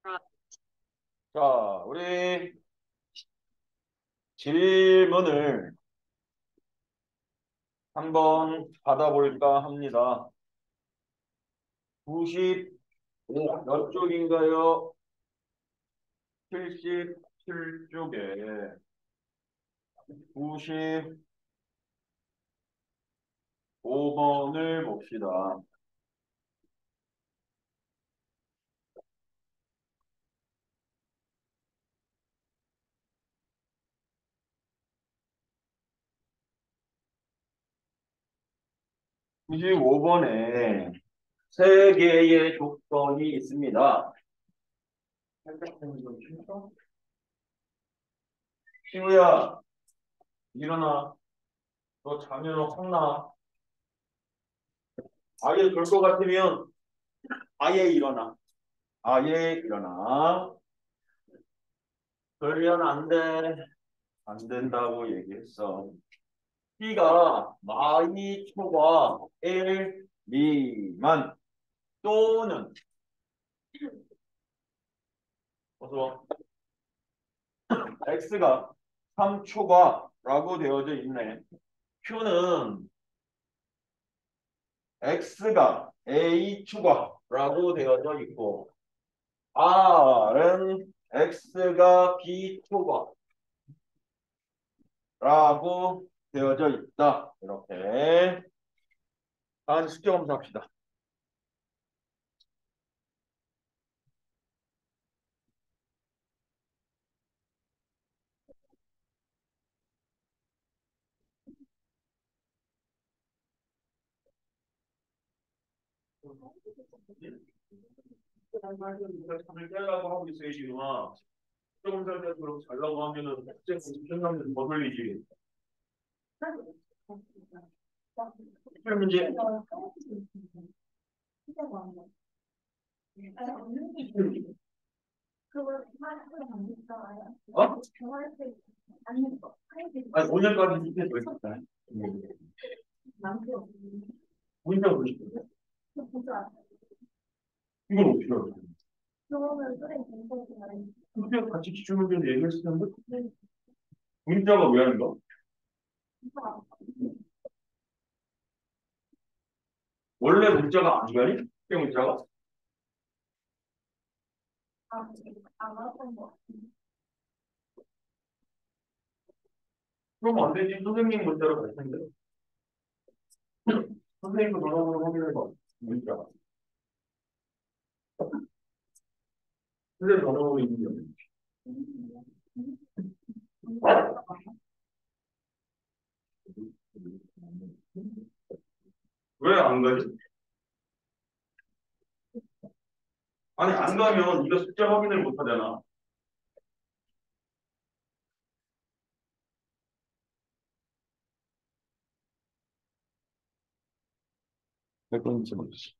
자, 우리 질문을 한번 받아볼까 합니다. 95, 몇 쪽인가요? 77쪽에 95번을 봅시다. 구 95번에 세 개의 조건이 있습니다. 친구야, 일어나. 너 자면 혼나. 아예 졸 것 같으면 아예 일어나. 아예 일어나. 그러면 안 돼. 안 된다고 얘기했어. B가 많이 초과 1 미만 또는 어서 X가 3 초과라고 되어져 있네. Q는 X가 A 초과라고 되어져 있고 R은 X가 B 초과라고 되어져 있다. 이렇게 한 숙제 검사합시다. 잠을 깨려고 하고 있어요, 지금. 조금 전에 그렇게 자려고 하면은 학생 끝나면 더 돌리지. 할 문제. 어? 아니, 오늘까지 밑에 더 있었다. 문자 보시죠. 이건 어떻게 알아요? 그때 같이 기준을 좀 얘기했을 텐데. 문자가 왜 하는 거? 원래 문자가 아니라니? 그 문자가? 그럼 안 되지. 선생님 문자로 갈 텐데. 선생님도 전화번호 확인해봐. 문자. 선생님 전화번호 있는지 없는지. 왜 안 가지? 아니, 안 가면 이거 숫자 확인을 못 하잖아. 몇 번인지 모르지.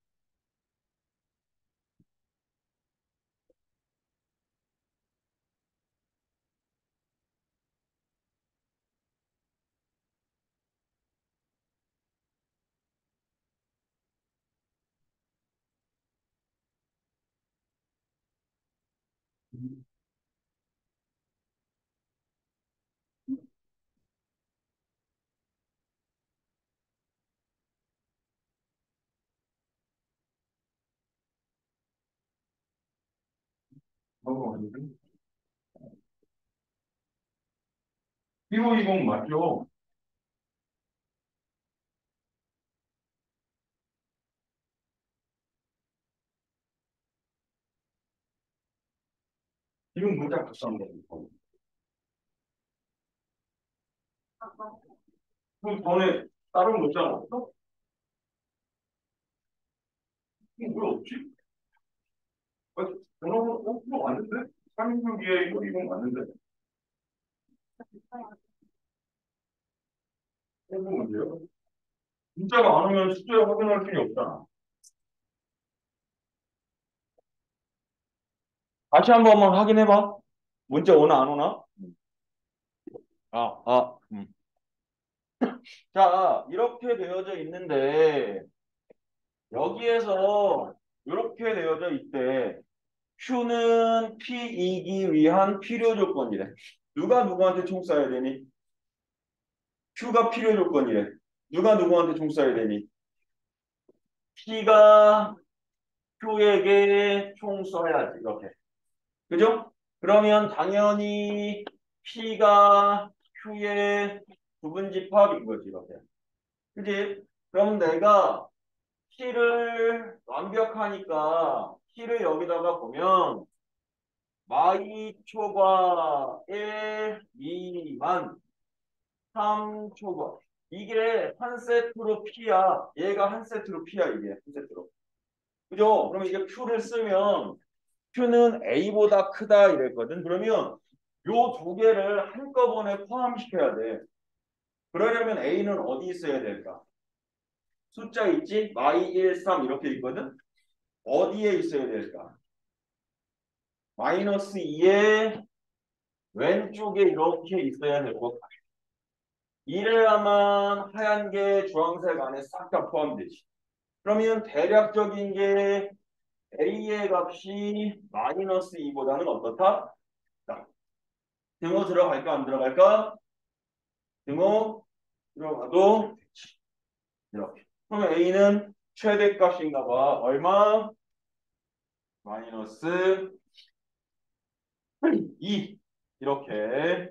아닌데? 1520 맞죠? 지금 문자 각성 거고. 그럼 전에 다른 문자가 없어? 왜 없지? 아니, 전화번호 그거 맞는데? 366에 1520 맞는데? 그거 문제요? 문자가 안 오면 숫자 확인할 필요 없잖아. 다시 한 번만 확인해봐. 문자 오나 안 오나? 아, 아, 자, 이렇게 되어져 있는데 여기에서 이렇게 되어져 있대. Q는 P이기 위한 필요 조건이래. 누가 누구한테 총 쏴야 되니? Q가 필요 조건이래. 누가 누구한테 총 쏴야 되니? P가 Q에게 총 쏴야지. 이렇게. 그죠? 그러면 당연히 P가 Q의 부분집합인 거지. 이렇게. 그지? 그럼 내가 P를 완벽하니까 P를 여기다가 보면 마이초과 1 미만 3초과 이게 한 세트로 P야. 얘가 한 세트로 P야. 이게 한 세트로. 그죠? 그럼 이게 Q를 쓰면 Q는 A보다 크다 이랬거든. 그러면 요 두 개를 한꺼번에 포함시켜야 돼. 그러려면 A는 어디 있어야 될까? 숫자 있지? 마이 1, 3 이렇게 있거든. 어디에 있어야 될까? 마이너스 2의 왼쪽에 이렇게 있어야 될 것 같아. 이래야만 하얀 게 주황색 안에 싹 다 포함되지. 그러면 대략적인 게 A의 값이 마이너스 2보다는 어떻다? 자, 등호 들어갈까 안 들어갈까? 등호 들어가도 이렇게. 그러면 A는 최대값인가 봐. 얼마? 마이너스 2. 이렇게.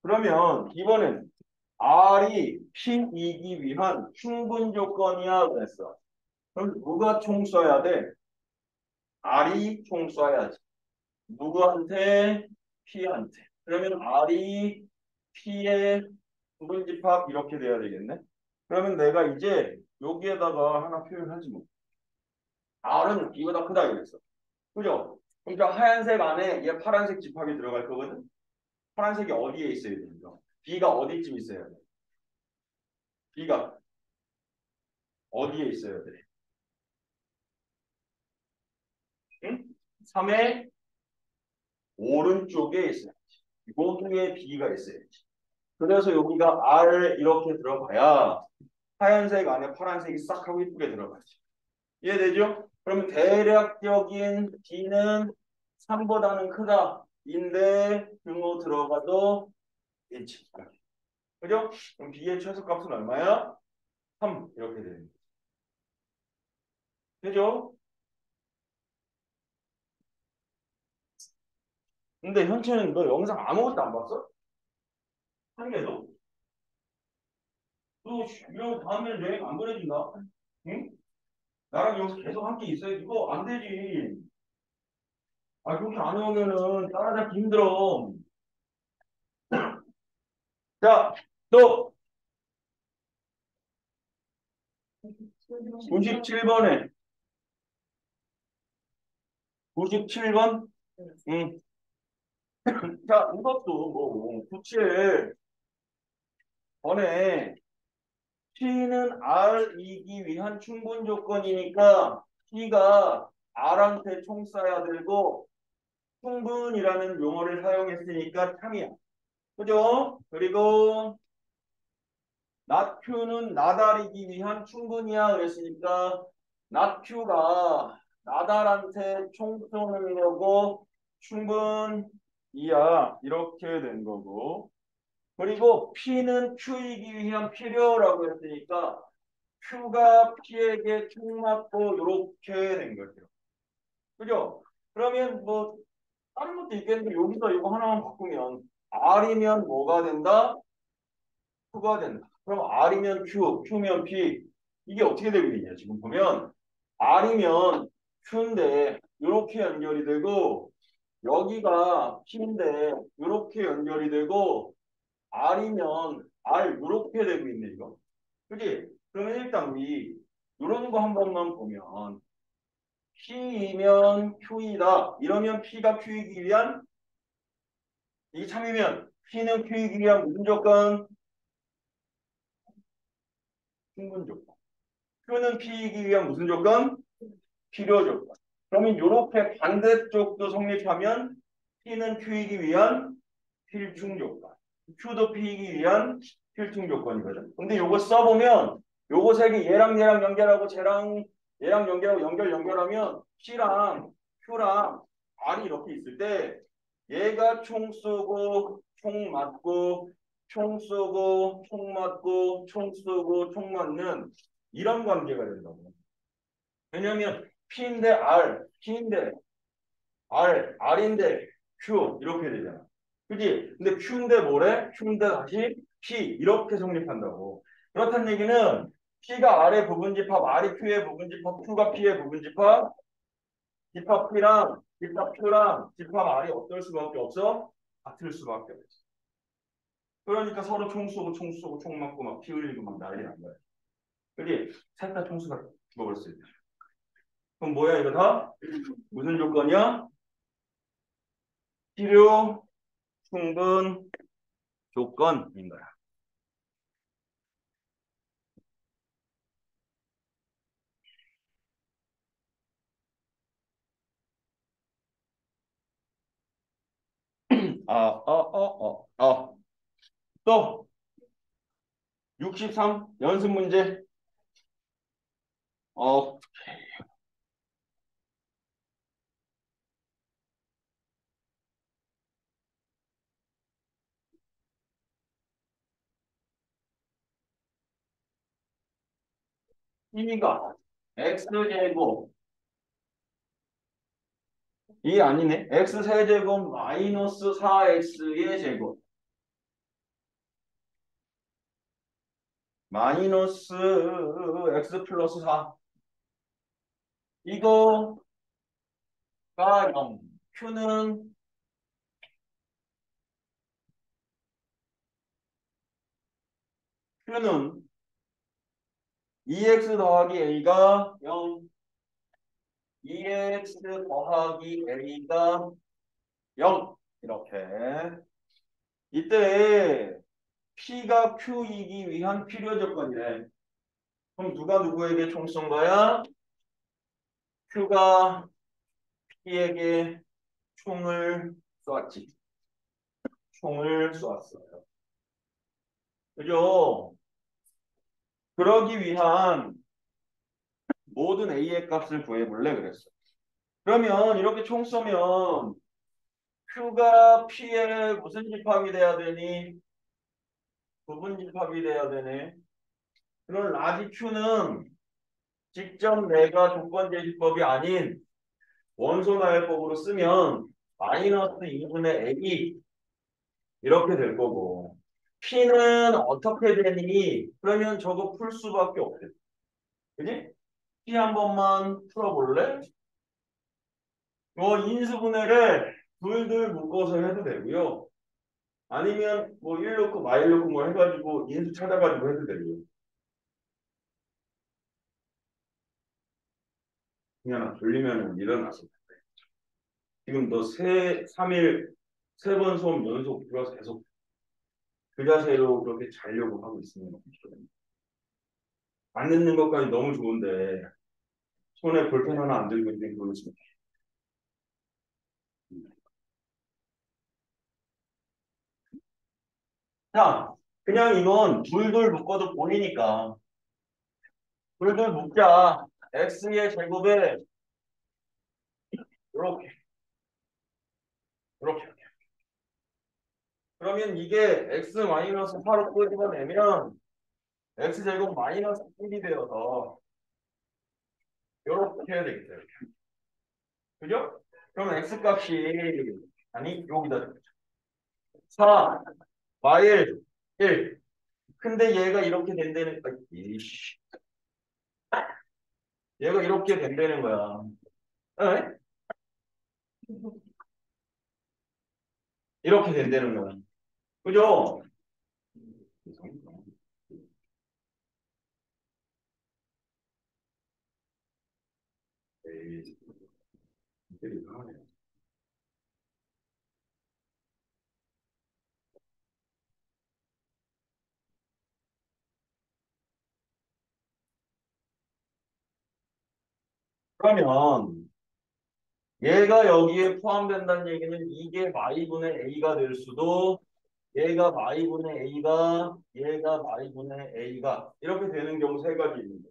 그러면 이번엔 R이 P이기 위한 충분 조건이야 그랬어. 그럼 누가 총 쏴야 돼? R이 총 쏴야지. 누구한테? P한테. 그러면 R이 P의 부분집합 이렇게 돼야 되겠네. 그러면 내가 이제 여기에다가 하나 표현하지 뭐. R은 B보다 크다 이랬어. 그죠? 그러니까 하얀색 안에 얘 파란색 집합이 들어갈 거거든. 파란색이 어디에 있어야 되는 거? B가 어디쯤 있어야 돼? B가 어디에 있어야 돼? 응? 3의 오른쪽에 있어야지. 여기에 B가 있어야지. 그래서 여기가 R 이렇게 들어가야 하얀색 안에 파란색이 싹 하고 이쁘게 들어가지. 이해되죠? 그러면 대략적인 D는 3보다는 크다. 인데 등호 들어가도 1치. 그죠? 그럼 B의 최소값은 얼마야? 3 이렇게 되는 거죠. 그죠? 근데 현채는 너 영상 아무것도 안 봤어? 한 개도? 너 이런 다음에 여행 안 보내준다? 응? 나랑 여기서 계속 함께 있어야 이거 안 되지. 아 그렇게 안 오면은 따라잡기 힘들어. 자, 또 97번에 97번? 응. 자, 이것도 뭐 97번에 P는 R이기 위한 충분 조건이니까 P가 R한테 총 쏴야 되고 충분이라는 용어를 사용했으니까 참이야. 그죠? 그리고 나큐는 나달이기 위한 충분이야 그랬으니까 나큐가 나달한테 총 쏘는 거고 충분이야 이렇게 된 거고 그리고 P는 Q이기 위한 필요라고 했으니까 Q가 P에게 총 맞고 이렇게 된 거죠. 그죠? 그러면 뭐 다른 것도 있겠는데 여기서 이거 하나만 바꾸면 R이면 뭐가 된다? Q가 된다. 그럼 R이면 Q, Q면 P. 이게 어떻게 되고 있냐? 지금 보면 R이면 Q인데 이렇게 연결이 되고 여기가 P인데 이렇게 연결이 되고 R이면 R 이렇게 되고 있네 이거. 그지? 그러면 일단 우리 이런 거 한 번만 보면 P이면 Q이다. 이러면 P가 Q이기 위한 이게 참이면 P는 Q이기 위한 무슨 조건? 충분 조건. Q는 P이기 위한 무슨 조건? 필요 조건. 그러면 이렇게 반대쪽도 성립하면 P는 Q이기 위한 필충 조건. Q도 P이기 위한 필충 조건이거든. 근데 요거 써보면 요거 세 개 얘랑 연결하고 쟤랑 얘랑 연결하고 연결하면 P랑 Q랑 R이 이렇게 있을 때 얘가 총 쏘고 총 맞고 총 쏘고 총 맞고 총 쏘고 총 맞는 이런 관계가 된다고. 왜냐면 P인데 R, P인데 R인데 Q 이렇게 되잖아. 그지? 근데 Q인데 뭐래? Q인데 다시 P 이렇게 성립한다고. 그렇다는 얘기는 P가 R의 부분집합, R이 Q의 부분집합, Q가 P의 부분집합, 집합 P랑 집합 Q랑 집합 R이 어떨 수밖에 없어? 같을 수밖에 없어. 그러니까 서로 총 쏘고 총 쏘고 총 맞고 막 피 흘리고 막 난리 난 거야. 그지? 셋 다 총수가 죽어버렸을 때. 그럼 뭐야 이거 다? 무슨 조건이야? 필요 충분 조건인 거야. 또 63 연습 문제. 어, T가 X제곱 이 아니네. X세제곱 마이너스 4X의 제곱 마이너스 X 플러스 4 이거가 0 Q는 2X 더하기 A가 0 2X 더하기 A가 0 이렇게 이때 P가 Q이기 위한 필요 조건이래. 그럼 누가 누구에게 총 쏜 거야? Q가 P에게 총을 쏘았지. 총을 쏘았어요. 그죠? 그러기 위한 모든 A의 값을 구해볼래 그랬어. 그러면 이렇게 총 쏘면 Q가 P의 무슨 집합이 돼야 되니? 부분 집합이 돼야 되네. 그럼 라지 Q는 직접 내가 조건 제시법이 아닌 원소 나열법으로 쓰면 마이너스 2분의 A 이렇게 될 거고 P는 어떻게 되니? 그러면 저거 풀 수밖에 없대. 그지? P 한 번만 풀어볼래? 인수분해를 둘둘 묶어서 해도 되고요. 아니면 뭐 1 넣고 마일 넣고 뭐 해가지고 인수 찾아가지고 해도 되고요. 그냥 돌리면 일어났어. 지금 너 3일 3번 수업 연속 들어서 계속 그 자세로 그렇게 자려고 하고 있으면 안 듣는 것까지 너무 좋은데 손에 볼펜 하나 안 들고 있는데 그러고 있으면 자 그냥 이건 둘둘 묶어도 보이니까 둘둘 묶자. x의 제곱에 이렇게 이렇게 그러면 이게 x 마이너스 8로 끄집어내면 x제곱 마이너스 1이 되어서 이렇게 해야 되겠다. 이렇게. 그죠? 그럼 x값이 아니 여기다 4 마일 1 근데 얘가 이렇게 된다는 이씨 얘가 이렇게 된다는 거야. 에? 이렇게 된다는 거야. 그죠? 에이, 그러면 얘가 여기에 포함된다는 얘기는 이게 마이분의 a가 될 수도 얘가 마이분의 a가 얘가 마이분의 a가 이렇게 되는 경우 세 가지 있는데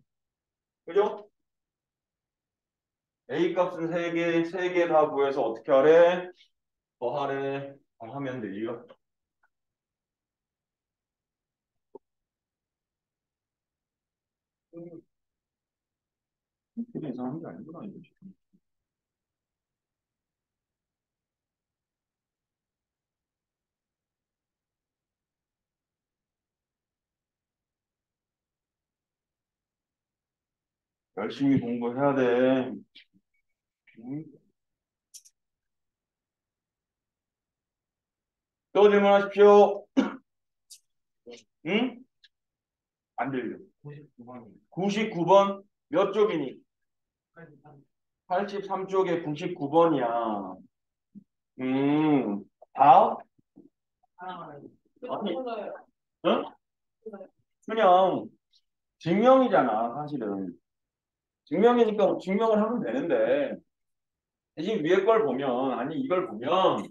그죠? A 값은 3개, 3개 다 구해서 어떻게 하래? 더하래. 하면 돼요. 그게 이상한 게 아니구나, 이거 지금. 열심히 공부해야 돼. 응? 또 질문하십시오. 응? 안 들려. 99번. 99번? 몇 쪽이니? 83쪽에 99번이야. 다? 아니, 응? 그냥 증명이잖아, 사실은. 증명이니까 증명을 하면 되는데, 대신 위에 걸 보면, 아니, 이걸 보면,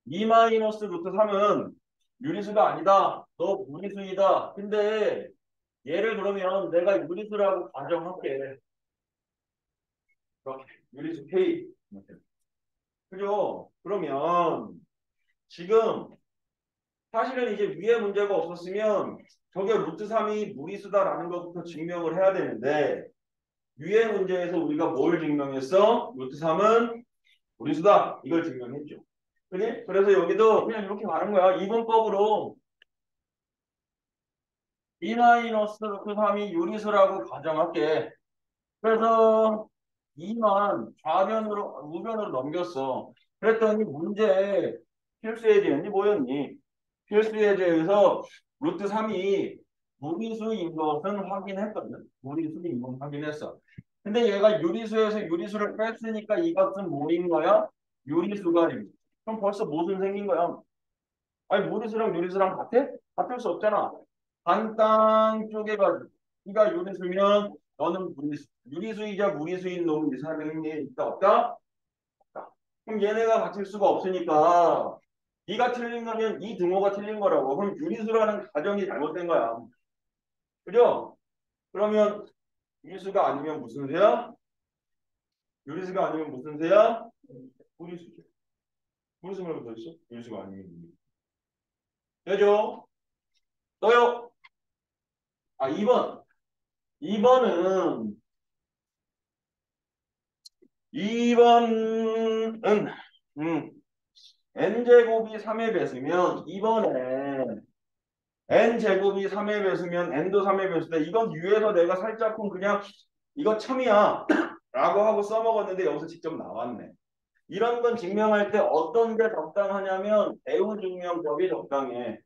2 마이너스 루트 3은 유리수가 아니다. 너 무리수이다. 근데 얘를 그러면 내가 유리수라고 가정할게. 이렇게. 유리수 K. 그죠? 그러면 지금 사실은 이제 위에 문제가 없었으면 저게 루트 3이 무리수다라는 것부터 증명을 해야 되는데 위에 문제에서 우리가 뭘 증명했어? 루트 3은 무리수다. 이걸 증명했죠. 그지? 그래서 여기도 그냥 이렇게 가는 거야. 이분법으로 2 마이너스 루트 3이 유리수라고 가정할게. 그래서 2만 좌변으로 우변으로 넘겼어. 그랬더니 문제 필수 예제였니 뭐였니? 필수 예제에서 루트 3이 무리수인 것은 확인했거든. 무리수인 건 확인했어. 근데 얘가 유리수에서 유리수를 뺐으니까 이것은 뭐인 거야? 유리수가 됩니다. 그럼 벌써 무슨 생긴 거야? 아니 무리수랑 유리수랑 같아? 같을 수 없잖아. 반땅 쪼개가지고 이가 유리수면 너는 무리수. 유리수이자 무리수인 놈은 이 사람이 있다 없다? 없다. 그럼 얘네가 같을 수가 없으니까 이가 틀린 거면 이 등호가 틀린 거라고. 그럼 유리수라는 가정이 잘못된 거야. 그죠? 그러면 유리수가 아니면 무슨 수야? 유리수가 아니면 무슨 수야? 무리수죠. 무리수 말고 더 있어? 유리수가 아니면 무리수. 되죠? 또요. 아 2번. 2번은 2번은 n제곱이 3의 배수면 이번에 n제곱이 3의 배수면 n도 3의 배수다. 이건 위에서 내가 살짝쿵 그냥 이거 첨이야 라고 하고 써먹었는데 여기서 직접 나왔네. 이런 건 증명할 때 어떤 게 적당하냐면 배우 증명법이 적당해.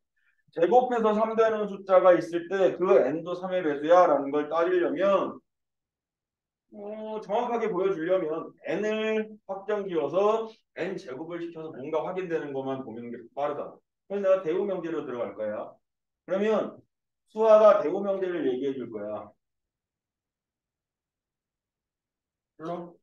제곱해서 3 되는 숫자가 있을 때 그 n도 3의 배수야 라는 걸 따지려면 정확하게 보여주려면 n을 확정지어서 n 제곱을 시켜서 뭔가 확인되는 것만 보는 게 빠르다. 그래서 내가 대우 명제로 들어갈 거야. 그러면 수아가 대우 명제를 얘기해 줄 거야. 물론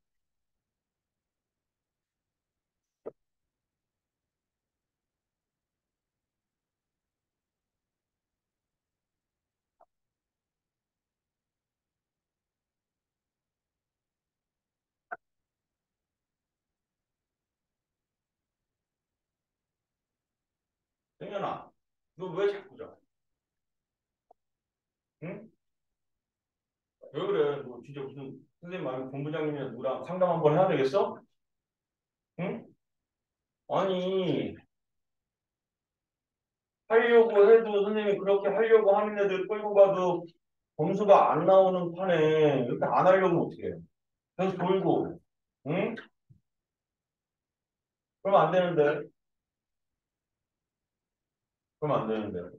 승현아, 너 왜 자꾸 자? 응? 왜 그래? 너 진짜 무슨 선생님 말고 본부장님이나 누구랑 상담 한번 해야 되겠어? 응? 아니 하려고 해도 선생님이 그렇게 하려고 하는 애들 끌고 가도 점수가 안 나오는 판에 이렇게 안 하려면 어떻게 해? 계속 돌고, 응? 그러면 안 되는데. 그러면 안 되는데.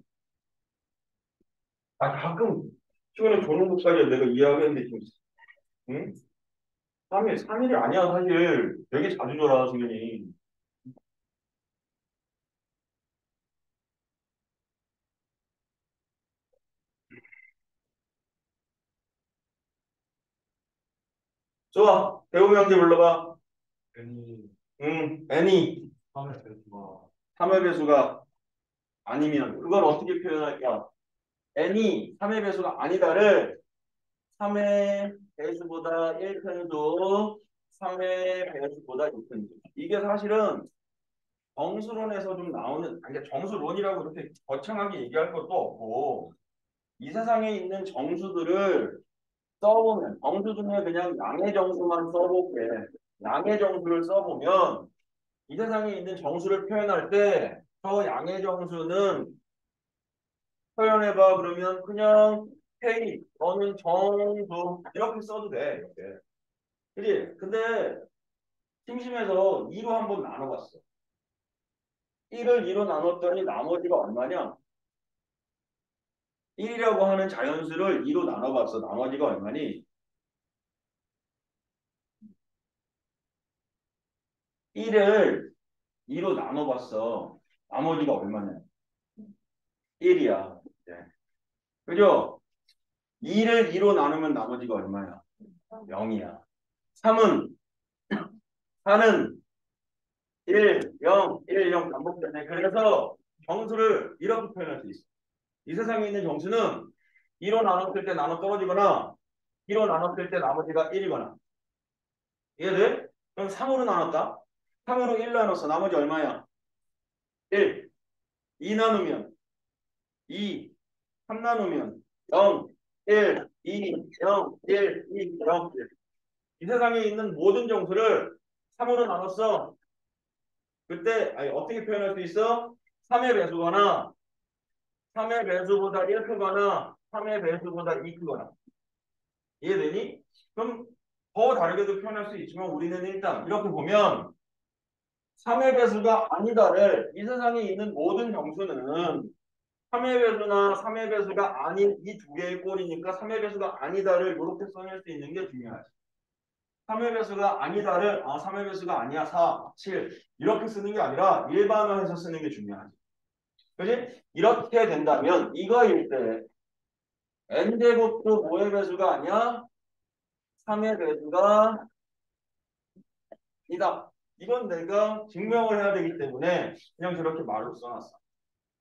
아, 가끔 최근에 조는 것까지 내가 이야기했는데 지금, 응? 3일 아니야, 사실. 되게 자주 줘라, 선생님. 좋아, 배우 명제 불러봐. 응, 애니. 3의 배수가 아니면, 그걸 어떻게 표현할까? n이 3의 배수가 아니다를 3의 배수보다 1큰 수, 3의 배수보다 2큰 수. 이게 사실은 정수론에서 좀 나오는, 아니, 정수론이라고 이렇게 거창하게 얘기할 것도 없고, 이 세상에 있는 정수들을 써보면, 정수 중에 그냥 양의 정수만 써볼게. 양의 정수를 써보면, 이 세상에 있는 정수를 표현할 때, 저 양의 정수는 표현해봐. 그러면 그냥 K, 너는 정수, 이렇게 써도 돼. 이렇게. 그지? 근데 심심해서 2로 한번 나눠봤어. 1을 2로 나눴더니 나머지가 얼마냐? 1이라고 하는 자연수를 2로 나눠봤어. 나머지가 얼마니? 1을 2로 나눠봤어. 나머지가 얼마냐? 1이야. 네. 그죠? 2를 2로 나누면 나머지가 얼마야? 0이야. 3은 4는 1, 0, 1, 0 반복되네. 그래서 정수를 이렇게 표현할 수 있어. 이 세상에 있는 정수는 2로 나눴을 때 나눠 떨어지거나 2로 나눴을 때 나머지가 1이거나. 이해돼? 그럼 3으로 나눴다. 3으로 1 나눴어. 나머지 얼마야? 1. 2 나누면 2. 3 나누면 0. 1. 2. 0. 1. 2. 0. 1. 이 세상에 있는 모든 정수를 3으로 나눴어. 그때 아니, 어떻게 표현할 수 있어? 3의 배수거나 3의 배수보다 1 크거나 3의 배수보다 2 크거나. 이해되니? 그럼 더 다르게도 표현할 수 있지만 우리는 일단 이렇게 보면 3의 배수가 아니다를 이 세상에 있는 모든 정수는 3의 배수나 3의 배수가 아닌 이 두 개의 꼴이니까 3의 배수가 아니다를 이렇게 써낼 수 있는 게 중요하지. 3의 배수가 아니다를 3의 배수가 아니야 4, 7 이렇게 쓰는 게 아니라 일반화해서 쓰는 게 중요하지. 그지? 이렇게 된다면 이거일 때 n제곱도 뭐의 배수가 아니야? 3의 배수가 이다. 이건 내가 증명을 해야 되기 때문에 그냥 저렇게 말로 써놨어.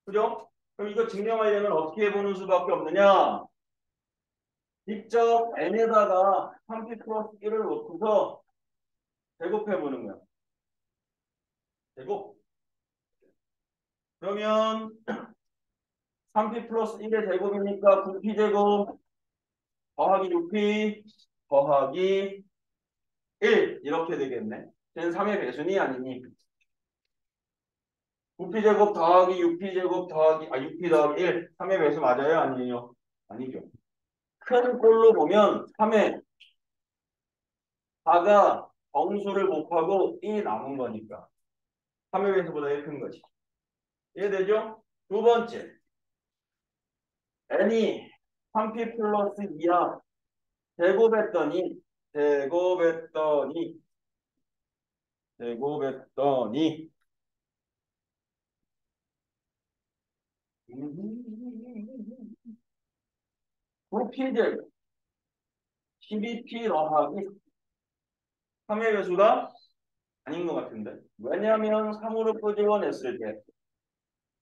그죠? 그럼 이거 증명하려면 어떻게 해보는 수밖에 없느냐? 직접 n에다가 3p 플러스 1을 놓고서 제곱해보는 거야. 제곱. 그러면 3p 플러스 1의 제곱이니까 9p 제곱 더하기 6p 더하기 1 이렇게 되겠네. 쟤는 3의 배수니 아니니? 9p 제곱 더하기 6p 제곱 더하기 6p 더하기 1 3의 배수 맞아요? 아니에요? 아니죠. 큰 꼴로 보면 3의 4가 정수를 곱하고 1이 남은 거니까 3의 배수보다 1 큰 거지. 이해되죠? 두 번째 n이 3p 플러스 2야. 제곱했더니 제곱했더니 제곱했더니 9p 제곱 12p 더하기 3의 배수가 아닌 것 같은데. 왜냐하면 3으로 끄집어냈을 때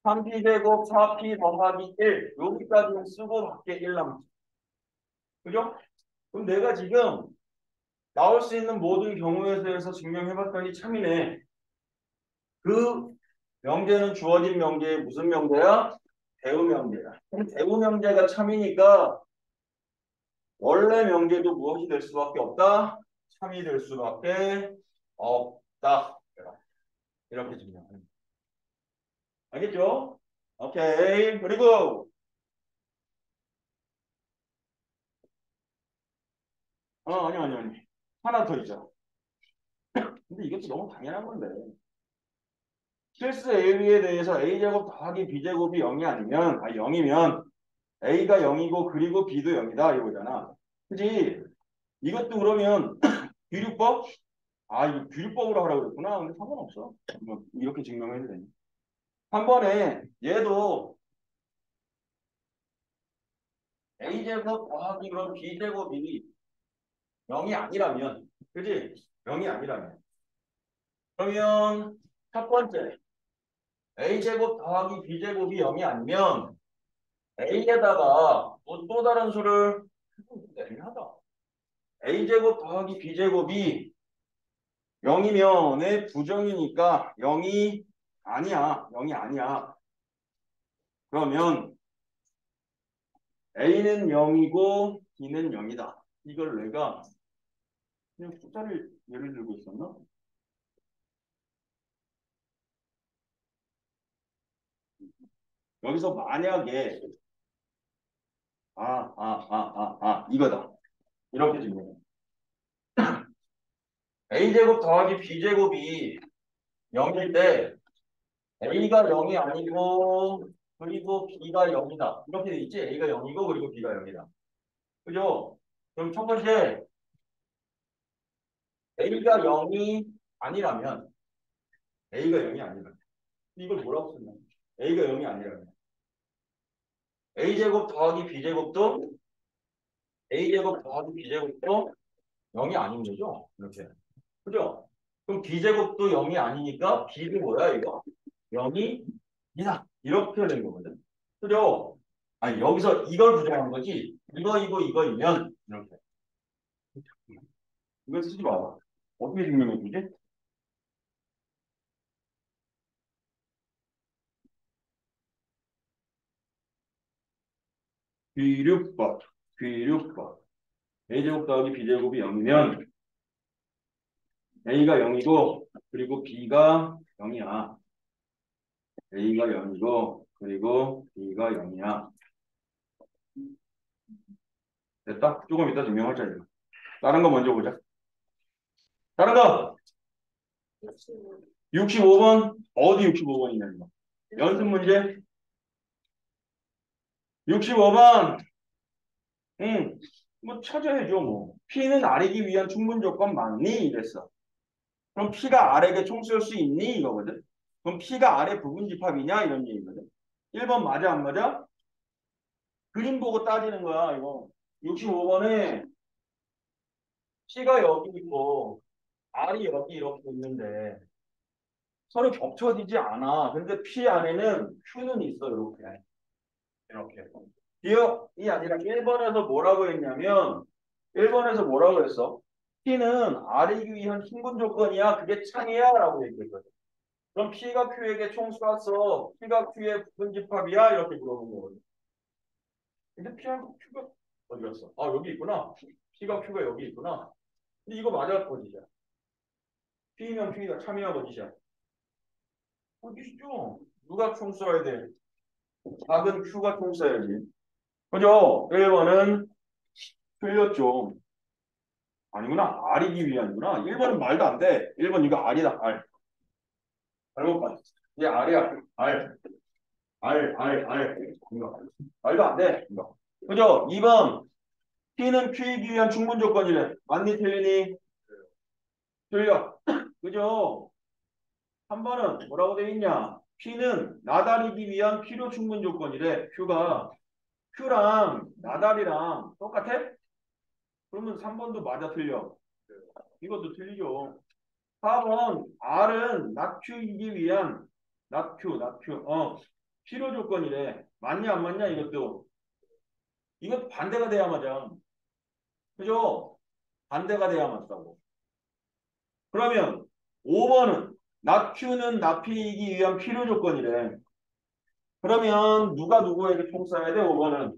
3p 제곱 4p 더하기 1 여기까지는 쓰고 밖에 1 남지. 그죠? 그럼 내가 지금 나올 수 있는 모든 경우에 대해서 증명해봤더니 참이네. 그 명제는 주어진 명제의 무슨 명제야? 대우 명제야. 그럼 대우 명제가 참이니까 원래 명제도 무엇이 될 수밖에 없다? 참이 될 수밖에 없다. 이렇게 증명하는 거야. 알겠죠? 오케이. 그리고 아니. 하나 더 있죠. 근데 이것도 너무 당연한 건데. 실수 AB에 대해서 A제곱 더하기 B제곱이 0이 아니면 0이면 A가 0이고 그리고 B도 0이다 이거잖아. 그지? 이것도 그러면 규律법? 이거 규律법으로 하라고 그랬구나. 근데 상관없어. 뭐 이렇게 증명해도 되니. 한 번에 얘도 A제곱 더하기 그럼 B제곱이 0이 아니라면 그지? 0이 아니라면 그러면 첫 번째 A제곱 더하기 B제곱이 0이 아니면 A에다가 또 다른 수를 애매하다. a제곱 더하기 b제곱이 0이면 내 부정이니까 0이 아니야. 0이 아니야. 그러면 a는 0이고 b는 0이다. 이걸 내가 그냥 숫자를 예를 들고 있었나? 여기서 만약에 이거다. 이렇게 질문해. a제곱 더하기 b제곱이 0일 때 a가 0이 아니고 그리고 b가 0이다. 이렇게 돼 있지? a가 0이고 그리고 b가 0이다. 그죠? 그럼 첫 번째 a가 0이 아니라면 a가 0이 아니라면 이걸 뭐라고 쓰냐? a가 0이 아니라면 a제곱 더하기 b제곱도 a제곱 더하기 b제곱도 0이 아닌 거죠? 이렇게. 그죠? 그럼 b제곱도 0이 아니니까 b도 뭐야 이거? 0이 이다. 이렇게 된 거거든. 그죠? 아니 여기서 이걸 부정한 거지. 이거이면 이렇게. 이걸 쓰지 마봐. 어떻게 증명해 주지? 비륙법. 비륙법. a제곱 더하기 b제곱이 0이면 a가 0이고 그리고 b가 0이야. a가 0이고 그리고 b가 0이야. 됐다? 조금 이따 증명하자 이거. 다른 거 먼저 보자. 다른 거 65번 어디 65번이냐 이거. 연습 문제 65번 뭐 찾아야죠 뭐. P는 R이기 위한 충분 조건 맞니? 이랬어. 그럼 P가 R에게 총 쏠 수 있니? 이거거든. 그럼 P가 R의 부분 집합이냐? 이런 얘기거든. 1번 맞아 안 맞아? 그림 보고 따지는 거야 이거. 65번에 P가 여기 있고 R이 여기 이렇게 있는데 서로 겹쳐지지 않아. 근데 P 안에는 Q는 있어 이렇게. 이렇게. 기억이 아니라 1번에서 뭐라고 했냐면 1번에서 뭐라고 했어? P는 R이기 위한 충분 조건이야. 그게 창이야. 라고 얘기했거든. 그럼 P가 Q에게 총 쐈어. P가 Q의 부분 집합이야. 이렇게 물어본 거거든. 근데 P하고 Q가 어디 갔어? 아 여기 있구나. P가 Q가 여기 있구나. 근데 이거 맞아 거짓이야. P면 Q가 참이야 거짓이야. 거짓이죠. 누가 총 쏴야 돼? 작은 Q가 총 쏴야지. 그죠? 1번은 틀렸죠. 아니구나. R이기 위한이구나. 1번은 말도 안 돼. 1번 이거 R이다. R. 잘못 봤어. 이게 R이야. R. 이거. 말도 안 돼. 이거. 그죠? 2번. P는 Q이기 위한 충분 조건이래. 맞니? 틀리니? 틀려. 그죠? 3번은 뭐라고 돼 있냐? P는 나다리기 위한 필요 충분 조건이래. Q랑 나다리랑 똑같아? 그러면 3번도 맞아 틀려. 이것도 틀리죠. 4번 R은 낮추기 위한 낮추 필요 조건이래. 맞냐 안 맞냐 이것도. 이것도 반대가 돼야 맞아. 그죠? 반대가 돼야 맞다고. 그러면 5번은 낮추는 낮추기 위한 필요 조건이래. 그러면 누가 누구에게 총 쏴야 돼? 5번은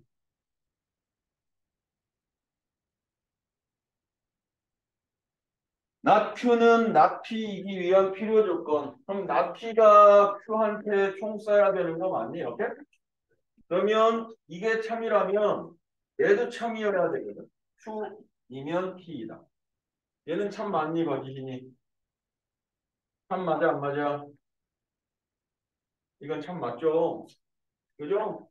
낮추는 낮추기 위한 필요 조건. 그럼 낮추가 Q한테 총 쏴야 되는 거 맞니? 이렇게? 그러면 이게 참이라면 얘도 참이어야 되거든. Q이면 P이다. 얘는 참 맞니 거짓이니? 참 맞아 안 맞아? 이건 참 맞죠? 그죠?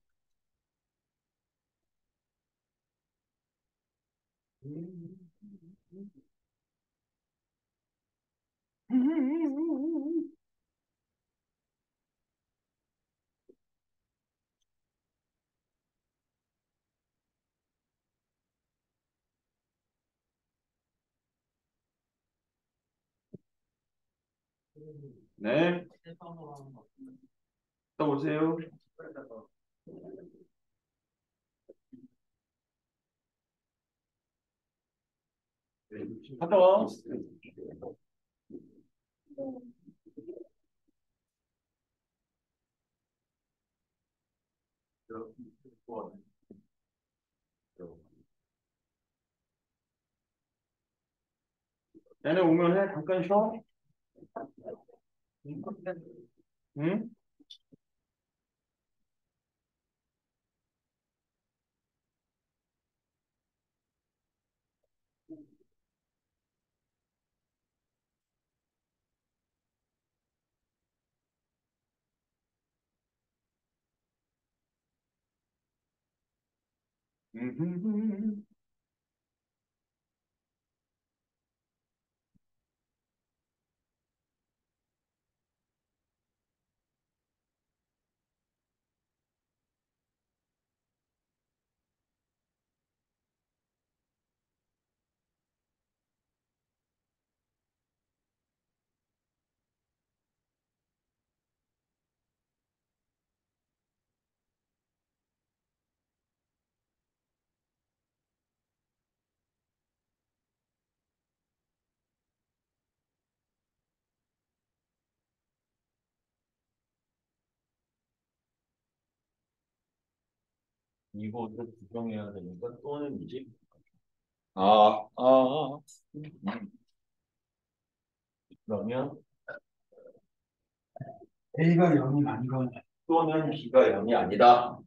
네. 또 보세요. 갔다 와. 얘네 오면 해. 잠깐 쉬어. 응? 이거를 부정해야 되니까 또는 이지. 아. 그러면 A가 0이 아니건 또는 B가 0이 아니다.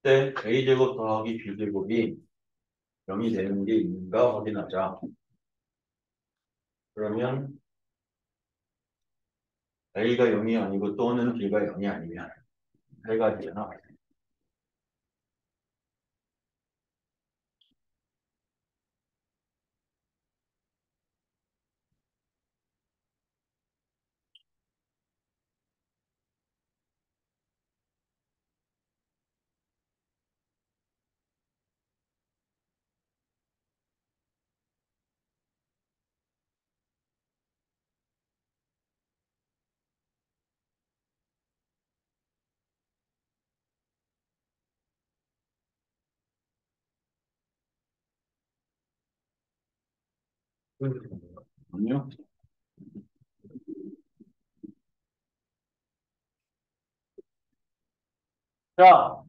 때 A제곱 더하기 B제곱이 0이 되는 게 있는가 확인하자. 그러면 A가 0이 아니고 또는 B가 0이 아니면 세 가지잖아. 아니요. 자,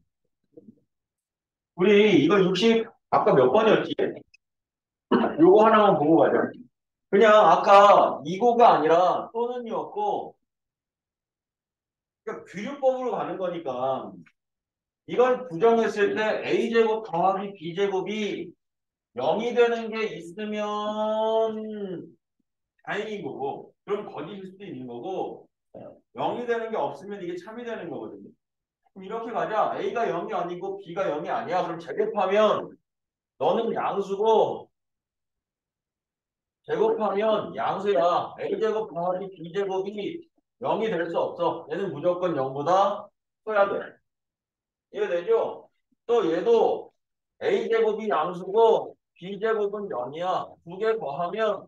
우리 이거 60 아까 몇 번이었지? 요거 하나만 보고 가자. 그냥 아까 이거가 아니라 또는이었고 그러니까 규율법으로 가는 거니까 이걸 부정했을 때 A제곱 더하기 B제곱이 0이 되는 게 있으면 다행인 거고 그럼 거짓일 수도 있는 거고 0이 되는 게 없으면 이게 참이 되는 거거든요. 그럼 이렇게 가자. A가 0이 아니고 B가 0이 아니야. 그럼 제곱하면 너는 양수고 제곱하면 양수야. A제곱 더하기 B제곱이 0이 될 수 없어. 얘는 무조건 0보다 커야 돼. 이해되죠? 또 얘도 A제곱이 양수고 B제곱은 0이야. 두 개 더하면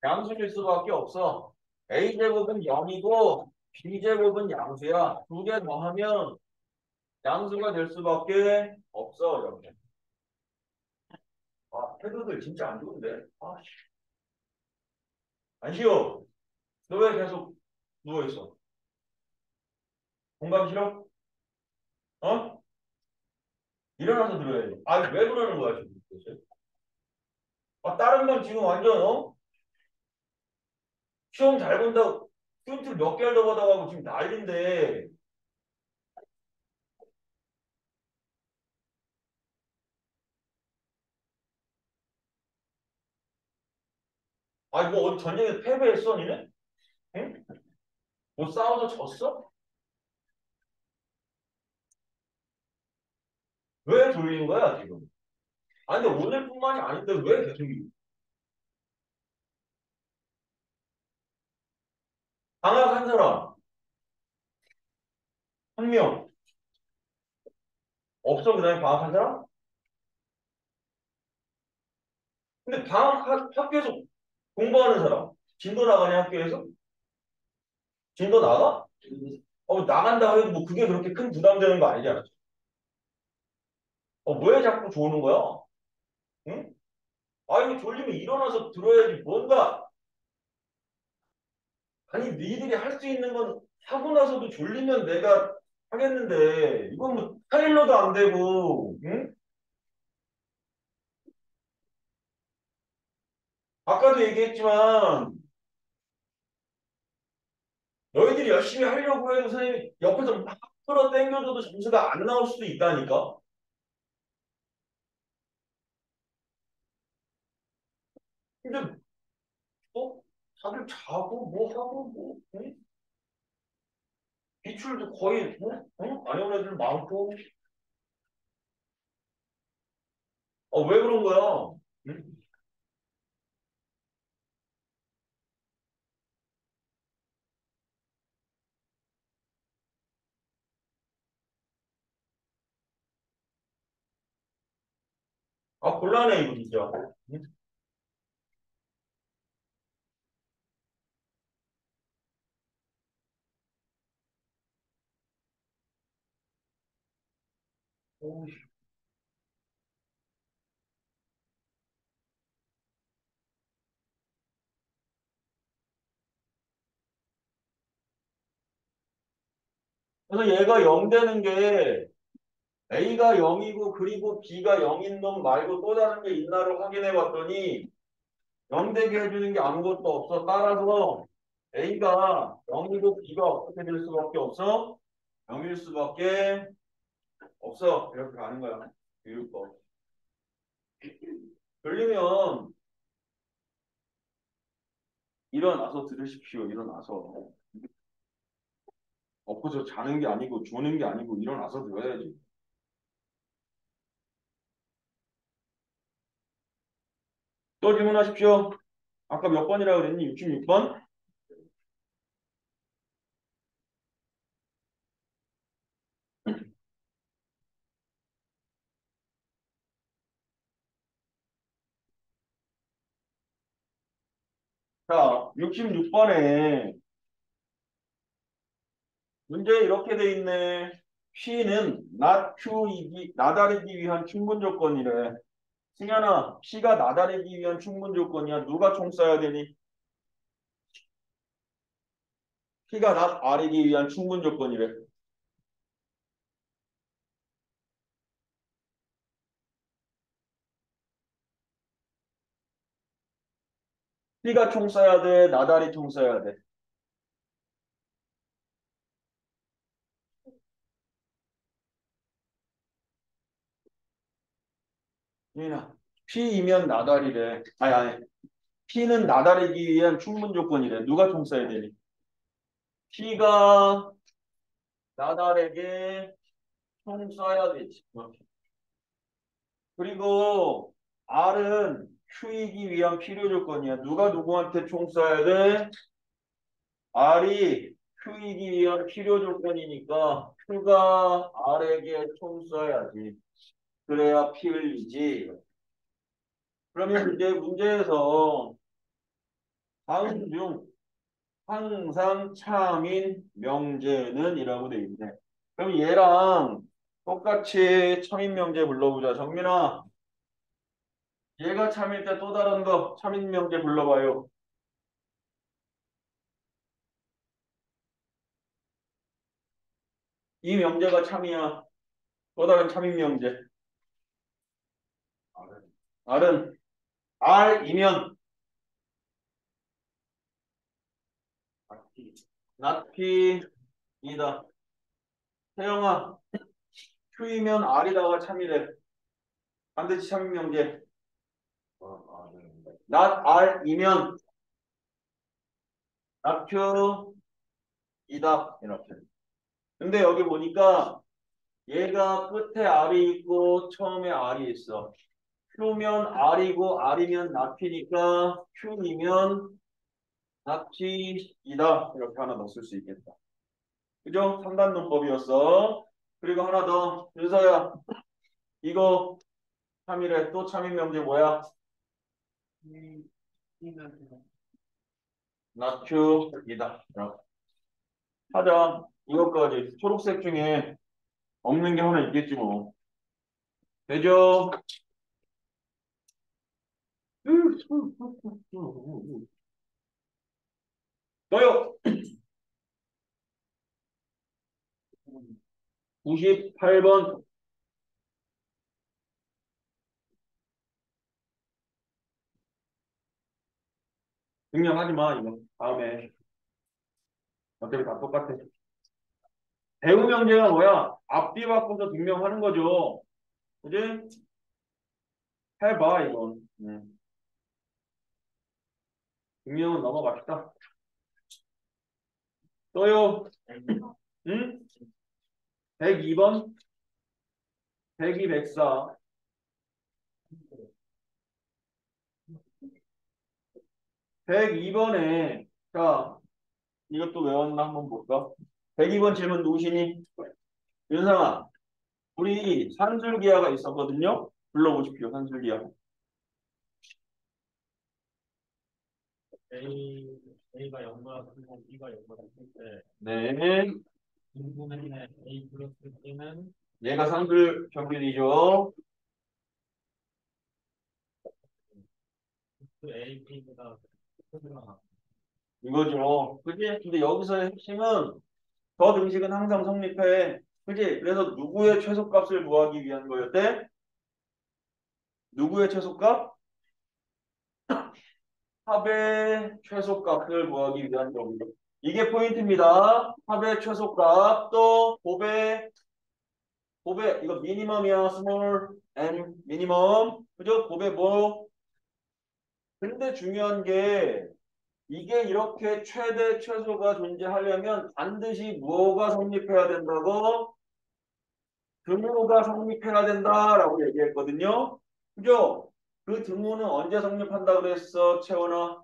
양수일 수밖에 없어. A제곱은 0이고 B제곱은 양수야. 두 개 더하면 양수가 될 수밖에 없어. 이렇게. 아, 태도들 진짜 안 좋은데? 아, 안 쉬워. 너 왜 계속 누워있어? 공감 싫어? 어? 일어나서 들어야지. 아, 왜 그러는 거야, 지금? 도대체? 아, 다른 건 지금 완전, 시험 잘 본다고 큐트 몇 개월 더 받아가고 지금 난린데. 아니, 뭐, 어디 전쟁에서 패배했어, 니네? 응? 뭐 싸워서 졌어? 왜 졸린 거야, 지금? 아니, 근데 오늘뿐만이 아닌데 왜 계속 방학한 사람, 한 명, 없어, 그 다음에 방학한 사람? 근데 학교에서 공부하는 사람, 진도 나가냐, 학교에서? 진도 나가? 나간다 해도 뭐 그게 그렇게 큰 부담되는 거 아니잖아. 왜 자꾸 조는 거야? 응? 아니, 졸리면 일어나서 들어야지. 뭔가, 아니, 니들이 할 수 있는 건 하고 나서도 졸리면 내가 하겠는데, 이건 뭐, 타일러도 안 되고, 응? 아까도 얘기했지만, 너희들이 열심히 하려고 해도 선생님이 옆에서 막 끌어당겨줘도 점수가 안 나올 수도 있다니까? 근데, 다들 자고, 뭐 하고, 뭐, 응? 기출도 거의, 안 해온 애들 많고, 왜 그런 거야? 응? 곤란해, 이거 진짜. 응? 어우, 그래서 얘가 0 되는 게 A가 0이고 그리고 B가 0인 놈 말고 또 다른 게 있나를 확인해 봤더니 0 되게 해주는 게 아무것도 없어. 따라서 A가 0이고 B가 어떻게 될 수밖에 없어? 0일 수밖에 없어. 이렇게 가는 거야. 교육법. 걸리면 일어나서 들으십시오. 일어나서. 엎어져 자는 게 아니고 조는 게 아니고 일어나서 들어야지. 또 질문하십시오. 아까 몇 번이라고 그랬니? 66번? 자, 66번에 문제 이렇게 돼 있네. P는 낮추이기, 나다리기 위한 충분 조건이래. 승현아, P가 나다리기 위한 충분 조건이야. 누가 총 쏴야 되니? P가 나다리기 위한 충분 조건이래. P가 총 쏴야 돼. 나다리 총 쏴야 돼. 승현아, P이면 나다리래. 아니. P는 나다리기 위한 충분 조건이래. 누가 총 쏴야 되니? P가 나다리게 총 쏴야 되지. 그리고 R은 Q이기 위한 필요 조건이야. 누가 누구한테 총 쏴야 돼? R이 Q이기 위한 필요 조건이니까 Q가 R에게 총 쏴야지. 그래야 피 흘리지. 그러면 이제 문제에서 다음 중 항상 참인 명제는 이라고 돼 있네. 그럼 얘랑 똑같이 참인 명제 불러보자. 정민아, 얘가 참일 때 또 다른 거 참인 명제 불러봐요. 이 명제가 참이야. 또 다른 참인 명제. R은 R이면 not P이다. 태영아, Q이면 R이다가 참이래. 반드시 참인 명제. not R이면 not Q이다. 이렇게. 근데 여기 보니까 얘가 끝에 R이 있고 처음에 R이 있어. Q면 R이고 R이면 not P니까 Q이면 not P이다. 이렇게 하나 넣을 수 있겠다. 그죠? 3단 논법이었어. 그리고 하나 더. 윤서야, 이거 참이래. 또 참인 명제 뭐야? not Q이다. 이렇게. 하자. 이것까지. 초록색 중에 없는 게 하나 있겠지 뭐. 되죠? 너요. 98번. 증명하지 마, 이거. 다음에. 어차피 다 똑같아. 배우 명제가 뭐야? 앞뒤 바꿔서 증명하는 거죠. 그지? 해봐, 이건. 증명은 넘어갑시다. 또요. 응? 102번. 102, 104. 102번에, 자, 이것도 외웠나 한번 볼까? 102번 질문 누구시니? 윤상아, 우리 산술기하가 있었거든요? 불러보십시오, 산술기하. A가 0보다 크고 B가 0보다 클 때, 네. 인분의 A 플러스 B는 얘가 산술 평균이죠. A, B보다 크구나. 이거죠. 그지? 근데 여기서의 핵심은 저 등식은 항상 성립해. 그지? 그래서 누구의 최소값을 구하기 위한 거였대? 누구의 최소값? 합의 최소값을 구하기 위한 겁니다. 이게 포인트입니다. 합의 최소값 또 곱의 이거 미니멈이야. 스몰 n 미니멈. 그죠? 곱의 뭐? 근데 중요한 게 이게 이렇게 최대 최소가 존재하려면 반드시 뭐가 성립해야 된다고? 등호가 성립해야 된다라고 얘기했거든요. 그죠? 그 등호는 언제 성립한다 그랬어, 채원아?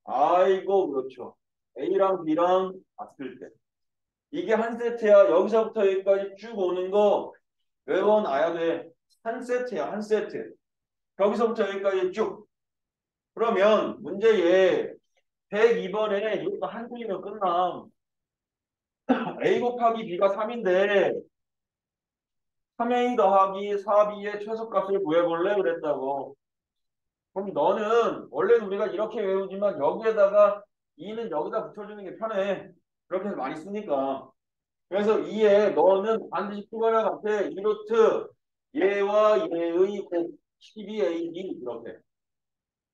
아이고, 그렇죠. A랑 B랑 같을 때. 이게 한 세트야. 여기서부터 여기까지 쭉 오는 거 외워놔야 돼. 한 세트야, 한 세트. 여기서부터 여기까지 쭉. 그러면 문제에 102번에 이것도 한 줄이면 끝나. A 곱하기 B가 3인데 3A 더하기 4B의 최소값을 구해볼래? 그랬다고. 그럼 너는 원래는 우리가 이렇게 외우지만 여기에다가 2는 여기다 붙여주는 게 편해. 그렇게 해서 많이 쓰니까. 그래서 2에 너는 반드시 표현과 같아. 2루트 얘와 얘의 곱 12AB 이렇게.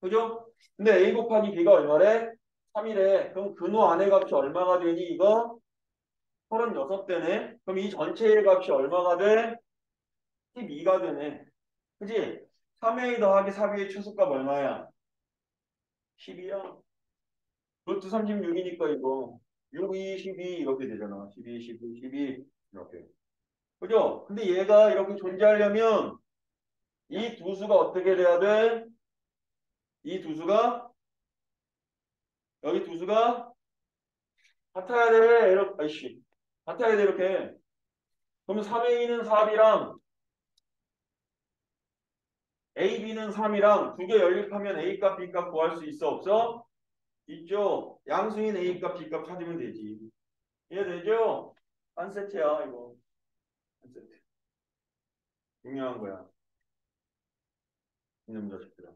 그죠? 근데 A 곱하기 B가 얼마래? 3이래. 그럼 근호 안의 값이 얼마가 되니 이거? 36대네. 그럼 이 전체의 값이 얼마가 돼? 12가 되네. 그지? 3A 더하기 4B의 최소값 얼마야? 12야. 루트 36이니까 이거 6, 2, 12 이렇게 되잖아. 12, 12, 12 이렇게. 그죠? 근데 얘가 이렇게 존재하려면 이 두 수가 어떻게 돼야 돼? 이 두 수가 여기 두 수가 같아야 돼. 이렇게 아이씨. 같아야 돼 이렇게. 그러면 3A는 4B랑 AB는 3이랑 두 개 연립하면 A값, B값 구할 수 있어 없어? 있죠. 양수인 A값, B값 찾으면 되지. 이해되죠? 한 세트야 이거. 한 세트. 중요한 거야. 이놈 자식들아.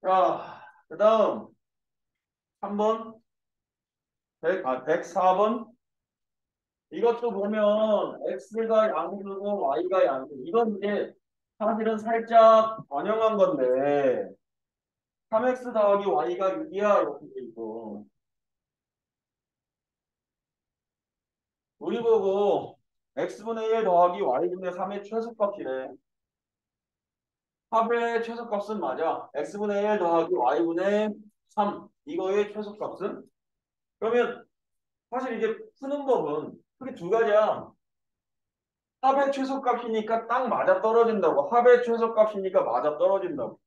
자, 그 다음 3번 104번 이것도 보면 x가 양수고 y가 양수 이건 이제 사실은 살짝 번영한 건데 3x 더하기 y가 6이야 이렇게 돼 있고 우리 보고 x분의 1 더하기 y분의 3의 최소값이래. 합의 최소값은 맞아. x분의 1 더하기 y분의 3 이거의 최소값은 그러면 사실 이게 푸는 법은 크게 두 가지야. 합의 최소값이니까 딱 맞아 떨어진다고. 합의 최소값이니까 맞아 떨어진다고.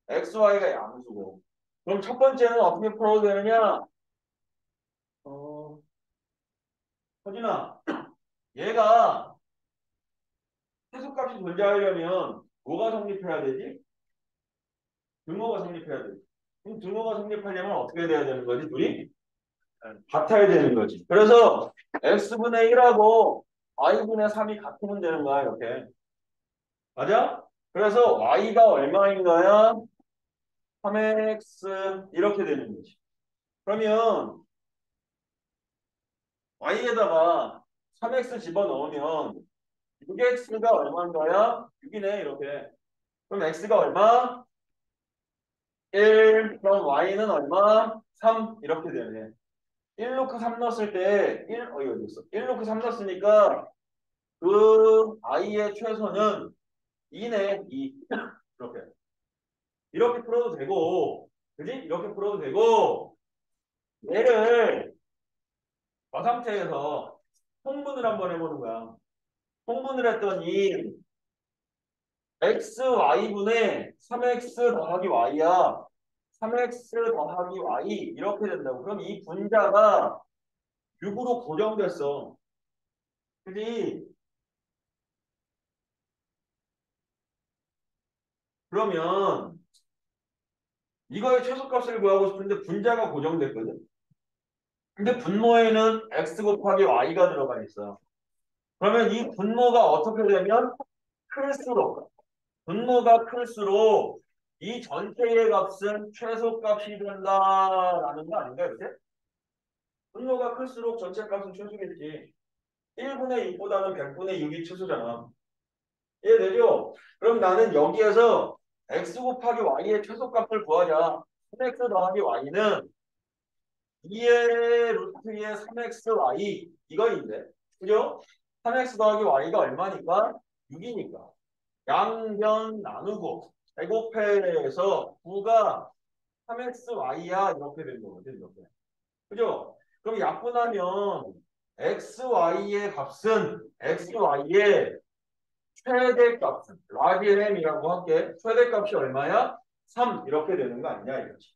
x, y가 양수고. 그럼 첫 번째는 어떻게 풀어도 되느냐? 어, 서진아, 얘가 최소값이 존재하려면 뭐가 성립해야 되지? 등호가 성립해야 되지. 그럼 등호가 성립하려면 어떻게 돼야 되는 거지? 둘이 같아야 되는 거지. 그래서 x분의 1하고 y분의 3이 같으면 되는 거야, 이렇게. 맞아? 그래서 y가 얼마인 거야? 3x 이렇게 되는 거지. 그러면 y에다가 3x 집어넣으면 6x가 얼마인 거야? 6이네, 이렇게. 그럼 x가 얼마? 1. 그럼 y는 얼마? 3. 이렇게 되네. 1 놓고 3 넣었을 때 1, 이거 어디 있어? 1 놓고 3 넣었으니까 그 i의 최소는 2네. 2. 이렇게. 이렇게 풀어도 되고, 그지? 이렇게 풀어도 되고, 얘를 저 상태에서 통분을 한번 해보는 거야. 통분을 했더니 x, y분의 3x 더하기 y야. 3x 더하기 y 이렇게 된다고. 그럼 이 분자가 6으로 고정됐어. 그지? 그러면 이거의 최소값을 구하고 싶은데 분자가 고정됐거든. 근데 분모에는 x 곱하기 y가 들어가 있어. 그러면 이 분모가 어떻게 되면 클수록 분모가 클수록 이 전체의 값은 최소값이 된다라는 거 아닌가 이렇게? 분모가 클수록 전체 값은 최소겠지. 1분의 6보다는 100분의 6이 최소잖아. 이해되죠? 그럼 나는 여기에서 x 곱하기 y의 최소값을 구하자. 3x 더하기 y는 2의 루트의 3xy 이거인데. 그죠? 3x 더하기 y가 얼마니까? 6이니까. 양변 나누고 제곱해서 9가 3xy야 이렇게 되는 거거든. 이렇게. 그죠? 그럼 약분하면 xy의 값은 xy의 최대값은 라디엠이라고 할게. 최대값이 얼마야? 3 이렇게 되는 거 아니냐 이거지.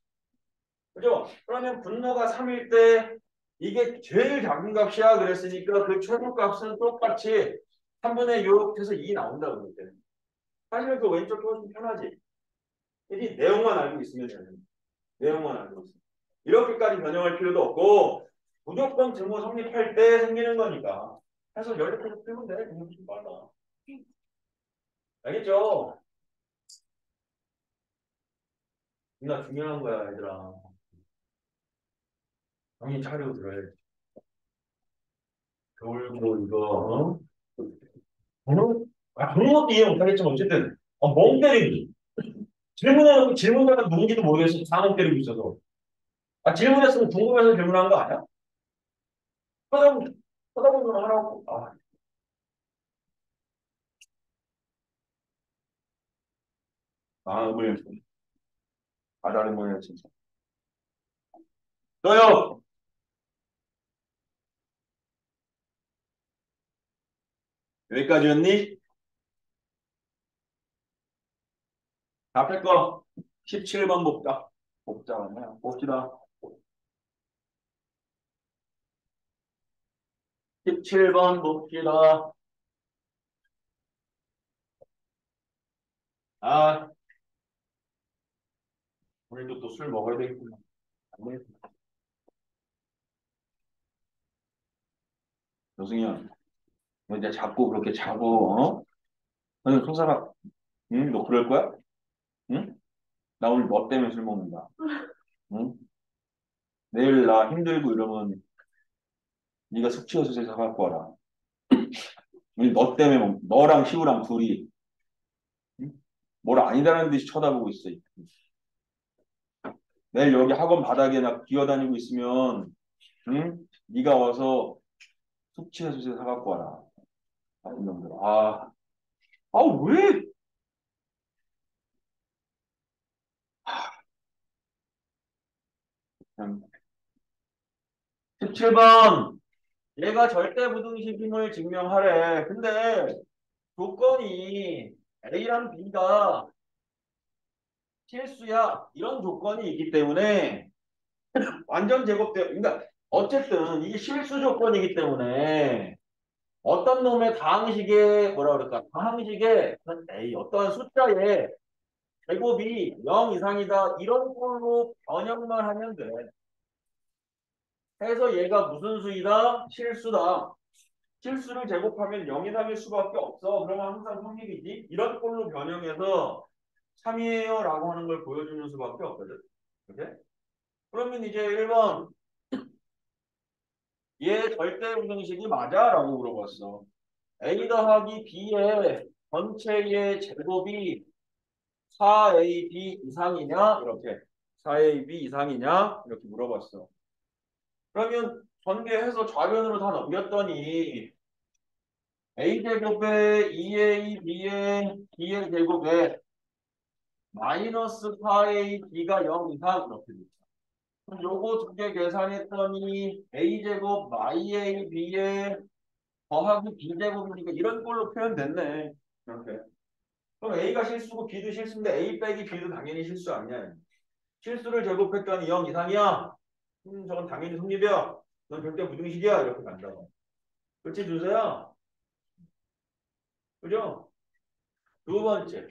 그죠? 그러면 분모가 3일 때 이게 제일 작은 값이야 그랬으니까 그 최소값은 똑같이 3분의 6 해서 2 나온다고 그랬대. 사실 그 왼쪽 훨씬 편하지. 이 내용만 알고 있으면 되는 내용만 알고 있으면. 이렇게까지 변형할 필요도 없고 무조건 증거 성립할 때 생기는 거니까. 해서 이렇게 풀면 돼. 그냥 좀 빨라. 알겠죠? 존나 중요한 거야 얘들아. 정신 차리고 들어야지. 겨울고 이거 그런 것도 이해 못하겠지만 어쨌든 멍 때리기. 질문해놓고 질문자가 누군지도 모르겠어. 상황 때리고 있어서. 질문했으면 궁금해서 질문한 거 아니야? 쳐다보면 쳐다보면 하라고. 마음을 가다는 거야 진짜. 너요. 여기까지였니? 앞에 거 17번 봅다. 봅자가 뭐야? 봅시다. 17번 봅시다. 아, 오늘도 또 술 먹어야 되겠구나. 안 되겠다. 여승이야, 너 이제 자꾸 그렇게 자고, 너는 손사람, 응? 너 그럴 거야? 응? 나 오늘 너 때문에 술 먹는다. 응? 내일 나 힘들고 이러면 네가 숙취해소제 사갖고 와라. 오늘 너 때문에 너랑 시우랑 둘이 응? 뭘 아니다라는 듯이 쳐다보고 있어. 내일 여기 학원 바닥에 나 기어다니고 있으면 응? 네가 와서 숙취해소제 사갖고 와라. 나쁜 놈들. 왜? 그냥 17번. 얘가 절대부등식임을 증명하래. 근데 조건이 A랑 B가 실수야. 이런 조건이 있기 때문에 완전 제곱돼. 그러니까 어쨌든 이게 실수 조건이기 때문에 어떤 놈의 다항식의 뭐라 그럴까? 다항식의 A 어떠한 숫자의 제곱이 0 이상이다. 이런 걸로 변형만 하면 돼. 해서 얘가 무슨 수이다? 실수다. 실수를 제곱하면 0 이상일 수밖에 없어. 그러면 항상 성립이지. 이런 걸로 변형해서 3이에요 라고 하는 걸 보여주는 수밖에 없거든. 그래? 그러면 이제 1번 얘 절대운동식이 맞아? 라고 물어봤어. A 더하기 B의 전체의 제곱이 4AB 이상이냐? 이렇게 4AB 이상이냐? 이렇게 물어봤어. 그러면 전개해서 좌변으로 다 넘겼더니 A제곱에 2AB의 B의 제곱에 마이너스 4AB가 0 이상 이렇게 됐죠. 그럼 요거 두 개 계산했더니 A제곱 YAB의 더하기 B제곱이니까 이런 걸로 표현됐네. 이렇게. 그럼 A가 실수고 B도 실수인데 A 빼기 B도 당연히 실수 아니야. 실수를 제곱했더니 0 이상이야. 저건 당연히 성립이야. 넌 절대 부등식이야. 이렇게 간다고. 그렇지, 주세요. 그죠? 두 번째.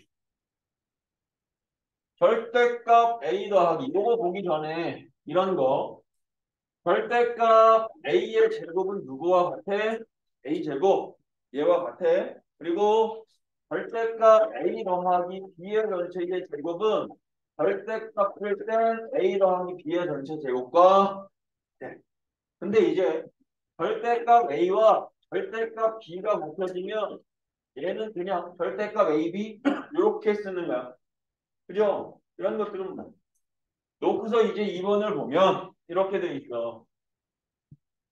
절대값 A 더하기. 요거 보기 전에 이런 거. 절대값 A의 제곱은 누구와 같아? A 제곱. 얘와 같아. 그리고 절대값 A 더하기 B의 전체의 제곱은 절대값을 뗀 A 더하기 B의 전체 제곱과 같아. 근데 이제 절대값 A와 절대값 B가 곱해지면 얘는 그냥 절대값 AB 이렇게 쓰는 거야. 그죠? 이런 것들은 뭐. 놓고서 이제 2번을 보면 이렇게 돼 있어.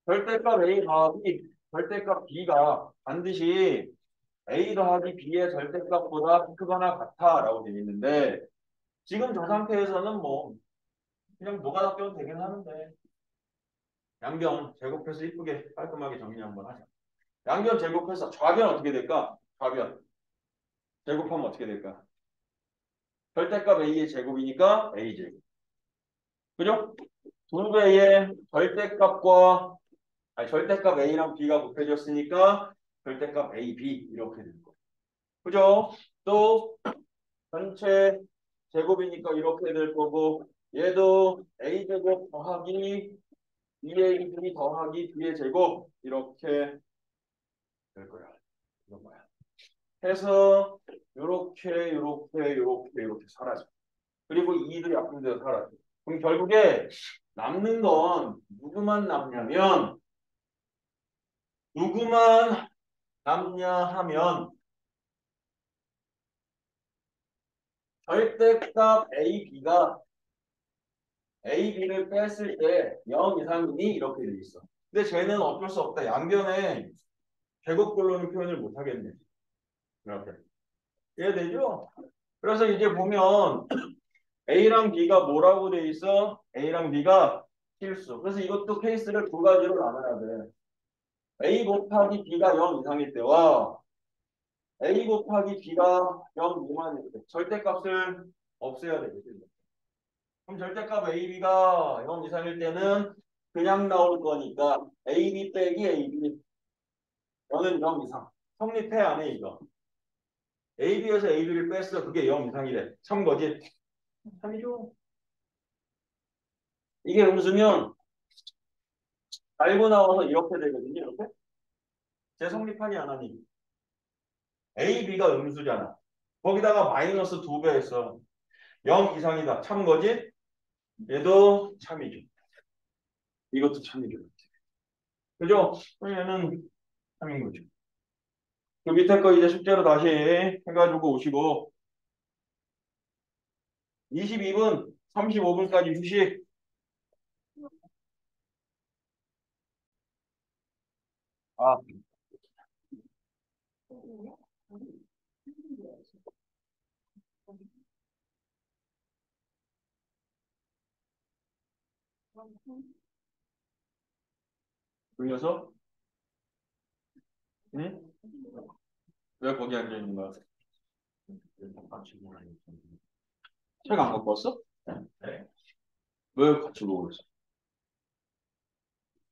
절대값 A 더하기 절대값 B가 반드시 A 더하기 B의 절대값보다 크거나 같아라고 되어 있는데 지금 저 상태에서는 뭐 그냥 노가다 껴도 되긴 하는데 양변 제곱해서 이쁘게 깔끔하게 정리 한번 하자. 양변 제곱해서 좌변 어떻게 될까? 좌변 제곱하면 어떻게 될까? 절대값 A의 제곱이니까 A 제곱. 그죠? 두 배의 절대값과 아니 절대값 A랑 B가 곱해졌으니까 절대값 A, B 이렇게 되는 거. 그죠? 또 전체 제곱이니까 이렇게 될 거고 얘도 A 제곱 더하기 2AB 더하기 B의 제곱 이렇게 될 거야. 이런 거야. 해서 요렇게 사라져. 그리고 2도 약분돼서 사라져. 그럼 결국에 남는 건 누구만 남냐 하면 절대값 AB가 AB를 뺐을 때 0 이상이니 이렇게 돼 있어. 근데 쟤는 어쩔 수 없다. 양변에 제곱꼴로는 표현을 못 하겠네. 이렇게. 이해되죠? 그래서 이제 보면 A랑 B가 뭐라고 돼 있어? A랑 B가 실수. 그래서 이것도 케이스를 두 가지로 나눠야 돼. A 곱하기 B가 0 이상일 때와 A 곱하기 B가 0 미만일 때 절대값을 없애야 되겠지. 그럼 절대값 AB가 0 이상일 때는 그냥 나올 거니까 AB 빼기 AB 0은 0 이상. 성립해 안 해 이거. AB에서 AB를 뺐어. 그게 0 이상이래. 참 거지. 참이죠. 이게 음수면 알고 나와서 이렇게 되거든요. 이렇게. 제 성립하니 안 하니. AB가 음수잖아. 거기다가 마이너스 2배 했어. 0 이상이다. 참 거지? 얘도 참이죠. 이것도 참이죠. 그죠? 얘는 참인 거죠. 그 밑에 거 이제 숙제로 다시 해가지고 오시고 22분 35분까지 휴식. 아, 돌려서? 응? 왜 거기 앉아 있는 거야? 책 안 갖고 왔어? 네. 왜 같이 보고 있어?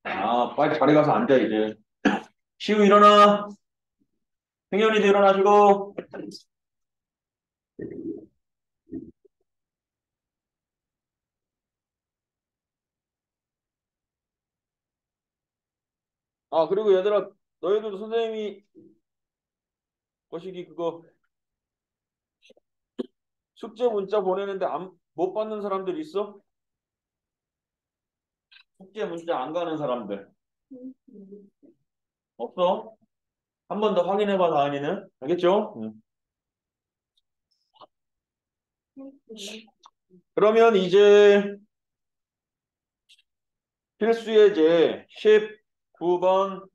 아, 빨리 자리 가서 앉아 이제. 시우 일어나. 승현이도 일어나시고. 아, 그리고 얘들아, 너희들도 선생님이 거시기 그거 숙제 문자 보내는데 못 받는 사람들 있어? 숙제 문자 안 가는 사람들 없어? 한 번 더 확인해봐 다은이는. 알겠죠? 응. 그러면 이제 필수 예제 19번으로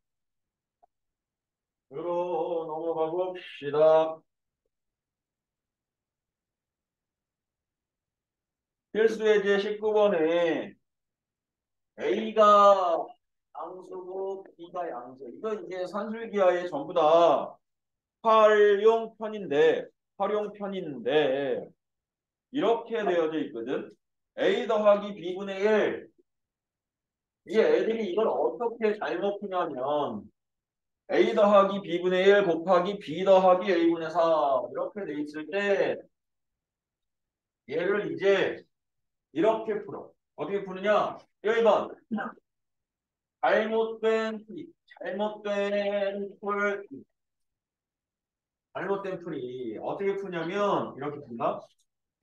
넘어가 봅시다. 필수 예제 19번에 A가 양수고 B가 양수. 이거 이제 산술기하에 전부 다 활용편인데 이렇게 되어져 있거든. A 더하기 B분의 1. 이 애들이 이걸 어떻게 잘못 푸냐면 A 더하기 B분의 1 곱하기 B 더하기 A분의 4 이렇게 돼 있을 때 얘를 이제 이렇게 풀어. 어떻게 푸느냐? 1번 잘못된 풀이 잘못된 풀이 어떻게 푸냐면 이렇게 푼다.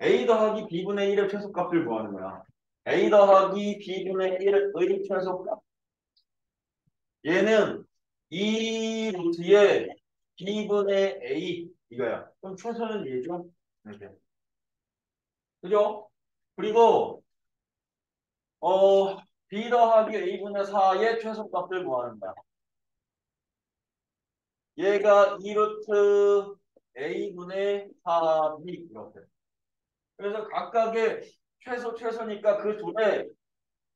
A 더하기 B분의 1의 최소값을 구하는 거야. A 더하기 B분의 1의 최소값. 얘는 이 루트에 B분의 A 이거야. 그럼 최소는 얘죠? 이렇게. 그죠? 그리고 B 더하기 A분의 4의 최소값을 구하는 거야. 얘가 2루트 A분의 4B 이렇게. 그래서 각각의 최소니까 그 둘의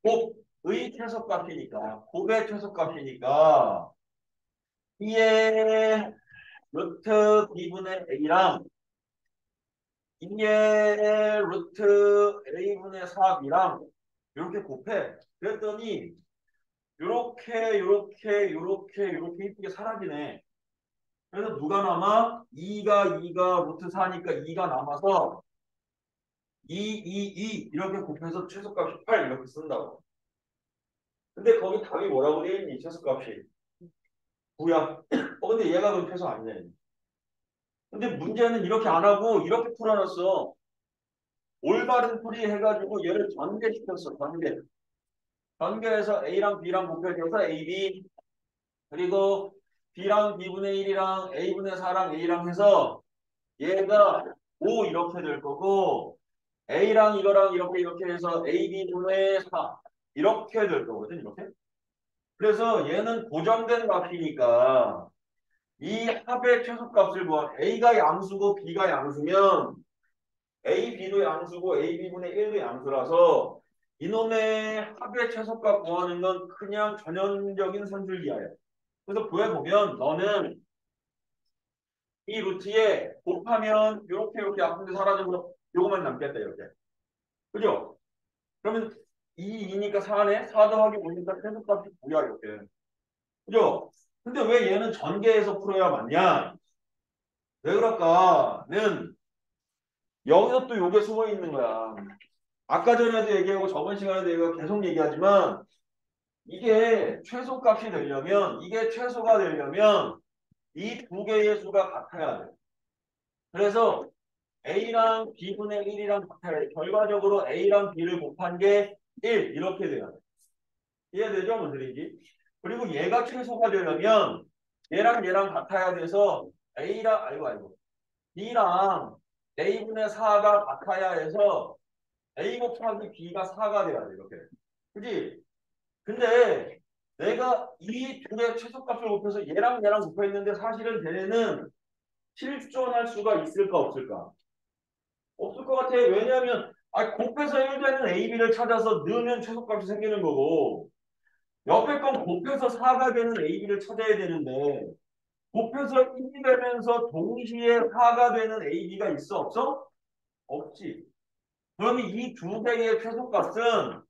곱의 최소값이니까 곱의 최소값이니까 B의 루트 B분의 A랑 2의 루트 A분의 4B랑 이렇게 곱해. 그랬더니 요렇게 이쁘게 사라지네. 그래서 누가 남아? 2가 루트 4니까 2가 남아서 2 이렇게 곱해서 최소값이 8 이렇게 쓴다고. 근데 거기 답이 뭐라고 되어 있니? 최소값이 9야. 근데 얘가 그럼 최소 아니냐. 근데 문제는 이렇게 안 하고 이렇게 풀어놨어. 올바른 풀이 해가지고 얘를 전개시켰어. 전개해서 A랑 B랑 곱해줘서 AB 그리고 B랑 B분의 1이랑 A분의 4랑 A랑 해서 얘가 5 이렇게 될 거고 A랑 이거랑 이렇게 해서 AB분의 4 이렇게 될 거거든. 이렇게. 그래서 얘는 고정된 값이니까 이 합의 최소값을 구한 A가 양수고 B가 양수면 A, B도 양수고 A, B분의 1도 양수라서 이놈의 합의 최소값 구하는 건 그냥 전형적인 선줄기하야. 그래서 구해보면 너는 이 루트에 곱하면 이렇게 아픈데 사라지고 요것만 남겠다 이렇게. 그죠? 그러면 2니까 4네? 4 더하기 5니까 최소값이 9야 이렇게. 그죠? 근데 왜 얘는 전개해서 풀어야 맞냐? 왜 그럴까는 여기서 또 요게 숨어 있는 거야. 아까 전에도 얘기하고 저번 시간에도 얘기하고 계속 얘기하지만 이게 최소값이 되려면 이게 최소가 되려면 이 두 개의 수가 같아야 돼. 그래서 A랑 B분의 1이랑 같아야 돼. 결과적으로 A랑 B를 곱한 게 1 이렇게 돼야 돼. 이해되죠? 무슨 얘기인지? 그리고 얘가 최소가 되려면 얘랑 같아야 돼서 아이고 B랑 A분의 4가 같아야 해서 A 곱하기 B가 4가 돼야 돼 이렇게. 그지? 근데 내가 이 둘의 최소값을 곱해서 얘랑 곱했는데 사실은 걔네는 실존할 수가 있을까 없을까? 없을 것 같아. 왜냐하면 곱해서 1되는 A, B를 찾아서 넣으면 최소값이 생기는 거고 옆에 건 곱해서 4가 되는 AB를 찾아야 되는데 곱해서 1이 되면서 동시에 4가 되는 AB가 있어? 없어? 없지. 그러면 이 두 개의 최소값은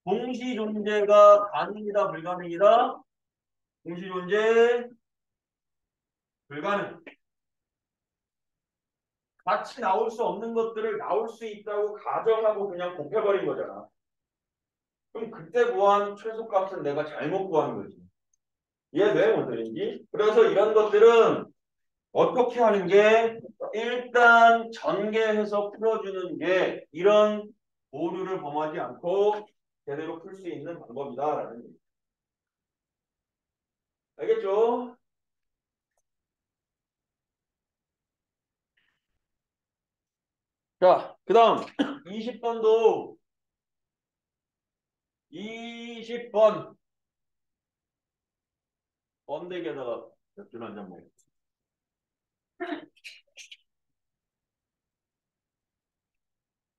동시 존재가 가능이다, 불가능이다? 동시 존재 불가능. 같이 나올 수 없는 것들을 나올 수 있다고 가정하고 그냥 곱해버린 거잖아. 그럼 그때 구한 최소값은 내가 잘못 구한 거지. 이해돼? 뭔 소린지? 그래서 이런 것들은 어떻게 하는 게 일단 전개해서 풀어주는 게 이런 오류를 범하지 않고 제대로 풀 수 있는 방법이다라는 얘기. 알겠죠? 자, 그 다음 20번도 20번 번데기에다가 맥주 한잔 먹어.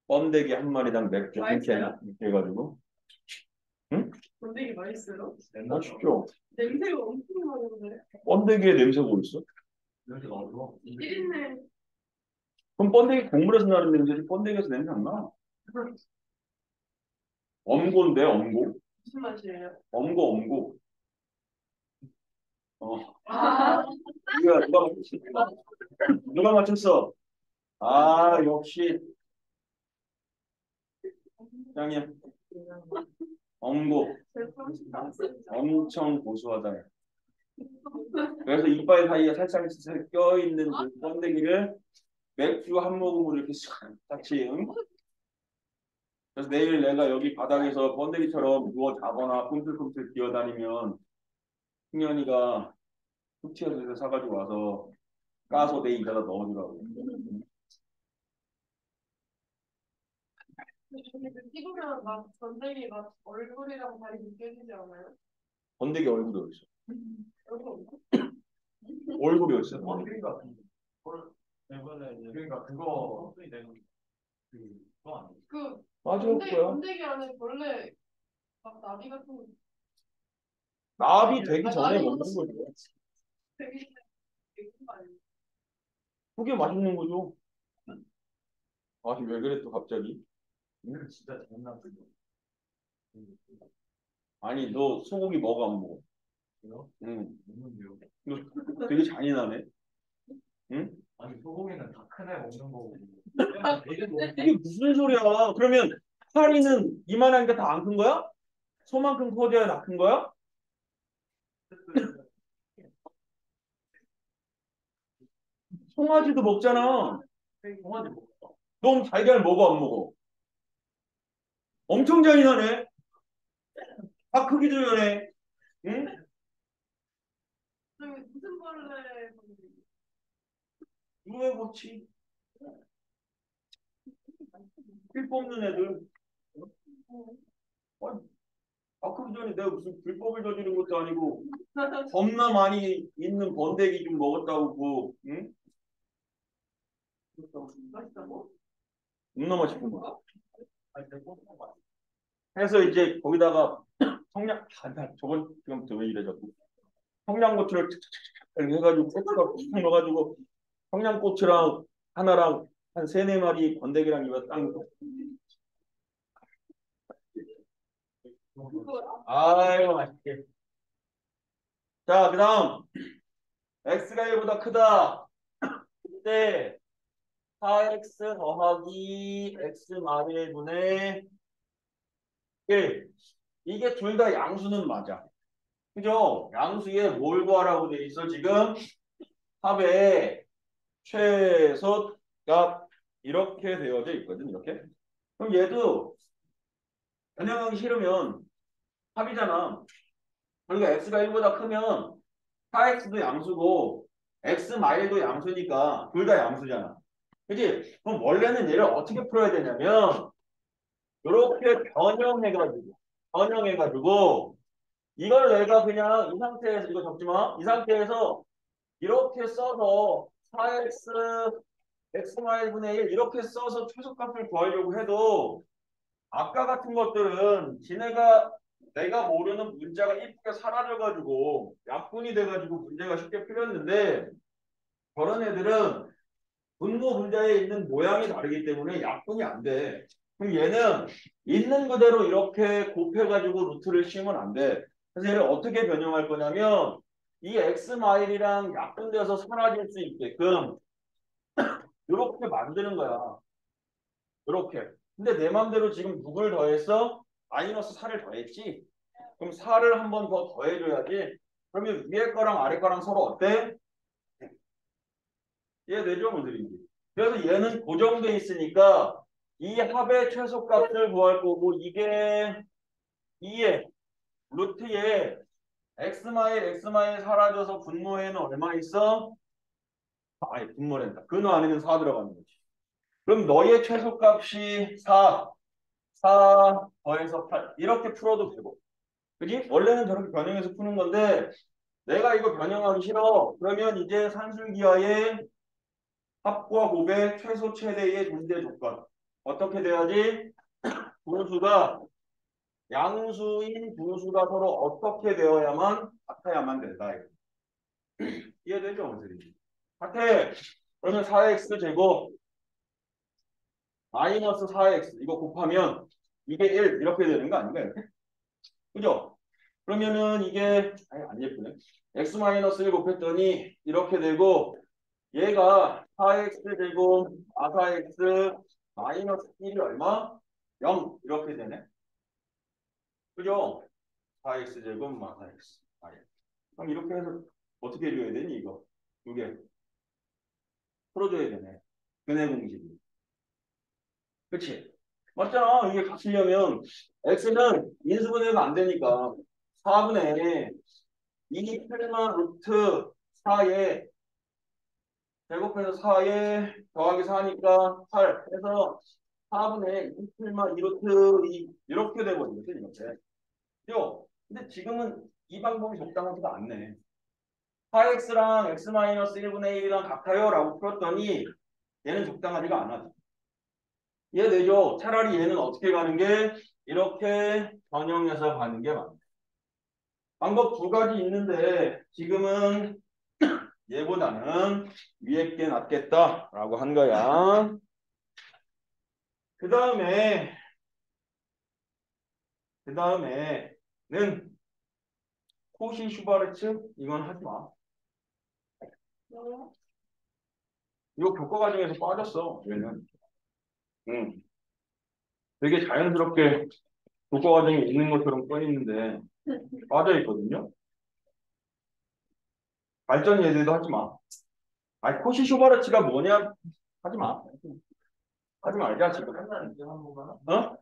번데기 한 마리당 맥주 한 캔 맛있어요? 이렇게 해가지고. 응? 번데기 맛있어요? 맛있죠? 냄새가 엄청 나는데. 번데기에 냄새가 어딨어? 냄새가 어려워. 1인내 그럼 번데기 국물에서 나는 냄새지 번데기에서 냄새 안 나. 엄고인데 엄고. 무슨 맛이에요? 엄고. 아, 누가 맞췄어? 누가 맞췄어? 아 역시 장님 엄고 엄청 고소하다. 그래서 이빨 사이에 살짝 껴있는 그 번데기를 맥주 한 모금으로 이렇게 싹 같이. 응? 그래서 내일 내가 여기 바닥에서 번데기처럼 누워 자거나 꿈틀꿈틀 기어다니면 승현이가 숙취해서 사가지고 와서 까서 내 입에다 넣어주라고. 찍으면 막 번데기 막 얼굴이랑 다리 느껴지지 않아요? 번데기 얼굴이 어딨어? 얼굴 없나? 얼굴이 어딨어? 번데기가 이번에 그러니까 그거 소리 내는 그거 아니야? 그 맞아 번데기, 그거야. 번데기 안에 원래 막 나비 같은 거 나비 되기 아, 전에 나비 먹는 먹었어. 거죠. 되게 예쁜 거 아니에요? 그게 맛있는 거죠. 아니 왜 그래 또 갑자기? 오늘 진짜 장난 아니야. 아니 너 소고기 먹어 안 먹어? 이거 응. 먹는데요. 너 되게 잔인하네. 응? 아니 소고기는 다 큰 애 먹는 거고. 이게 무슨 소리야? 그러면 파리는 이만하니까 다 안 큰 거야? 소만큼 커져야 다 큰 거야? 송아지도 먹잖아. 송아지 먹어. 넌 달걀 먹어 안 먹어? 엄청 잔인하네. 다 크기도 전에. 응? 저기 무슨 벌레 번데기? 누에 고치? 필 뽑는 애들. 아니, 다 크기 전에 내가 무슨 불법을 저지른 것도 아니고 겁나 많이 있는 번데기 좀 먹었다고 뭐, 응? 맛있다고? 겁나 맛있는 거. 아니 내 뽀뽀 맛. 해서 이제 거기다가 청양, 저번 지금부터 왜 이래 자꾸. 청양고추를 착착착착 이렇게 해가지고 고추가 푹 넣어가지고 청양고추랑 하나랑 한 세네 마리 번데기랑 이거 딱 넣고. 그거야? 아이고 맛있게. 자, 그다음 x가 1보다 크다. 이때 4x 더하기 x 마일 분의 1. 이게 둘 다 양수는 맞아. 그죠? 양수에 뭘 구하라고 돼 있어 지금? 합의 최소값 이렇게 되어져 있거든. 이렇게. 그럼 얘도 변형하기 싫으면 합이잖아. 그러니까 x가 1보다 크면 4x도 양수고 x 마일도 양수니까 둘 다 양수잖아. 그치? 그럼 원래는 얘를 어떻게 풀어야 되냐면 이렇게 변형해가지고 이걸 내가 그냥 이 상태에서 이거 적지 마. 이 상태에서 이렇게 써서 4x x 마일분의 1 이렇게 써서 최소값을 구하려고 해도 아까 같은 것들은 지네가 내가 모르는 문자가 이쁘게 사라져가지고 약분이 돼가지고 문제가 쉽게 풀렸는데 저런 애들은 분모 분자에 있는 모양이 다르기 때문에 약분이 안 돼. 그럼 얘는 있는 그대로 이렇게 곱해가지고 루트를 씌우면 안 돼. 그래서 얘를 어떻게 변형할 거냐면 이 x 마일이랑 약분돼서 사라질 수 있게끔 이렇게 만드는 거야. 이렇게. 근데 내 맘대로 지금 누굴 더했어? 마이너스 4를 더했지? 그럼 4를 한 번 더 더해줘야지. 그러면 위에 거랑 아래 거랑 서로 어때? 이해되죠, 모델인지. 그래서 얘는 고정돼 있으니까 이 합의 최소값을 구할 거고 이게 2의 루트에 x 마일 사라져서 분모에는 얼마 있어? 아니 분모랜다. 근호 안에는 4 들어가는 거지. 그럼 너의 최소값이 4, 4 더해서 8 이렇게 풀어도 되고. 그지? 원래는 저렇게 변형해서 푸는 건데 내가 이거 변형하기 싫어. 그러면 이제 산술기하의 합과 곱의 최소 최대의 존재 조건. 어떻게 돼야지? 분수가 양수인 분수가 서로 어떻게 되어야만 같아야만 된다. 이해되죠? 선생님? 같아. 그러면 4x 제곱 마이너스 4x 이거 곱하면 이게 1 이렇게 되는 거 아닌가요? 그죠? 그러면은 이게 안 예쁘네. x 마이너스 1 곱했더니 이렇게 되고 얘가 4x 제곱 아사x 마이너스 1이 얼마? 0 이렇게 되네. 그죠? 4x 제곱 마사x. 그럼 이렇게 해서 어떻게 해줘야 되니 이거? 두 개 풀어줘야 되네. 근해 공식이. 그치? 맞잖아. 이게 같으려면 x는 인수분해가 안 되니까 4분의 2 플마 루트 4에 제곱해서 4에 더하기 4니까 8 해서 4분의 2 플마 2 루트 2 이렇게 되거든요. 이렇게. 그죠? 근데 지금은 이 방법이 적당하지가 않네. 4x랑 x-1분의 1이랑 같아요 라고 풀었더니 얘는 적당하지가 않아. 이해되죠? 차라리 얘는 어떻게 가는 게 이렇게 변형해서 가는 게 맞네. 방법 두 가지 있는데 지금은 얘보다는 위에 게 낫겠다라고 한 거야. 그 다음에는 코시 슈바르츠 이건 하지 마. 뭐? 이거 교과 과정에서 빠졌어. 얘는. 응. 되게 자연스럽게 교과 과정에 있는 것처럼 써 있는데 빠져 있거든요. 발전 예제도 하지 마. 아니 코시 슈바르츠가 뭐냐? 하지 마. 하지 말자 지금. 어?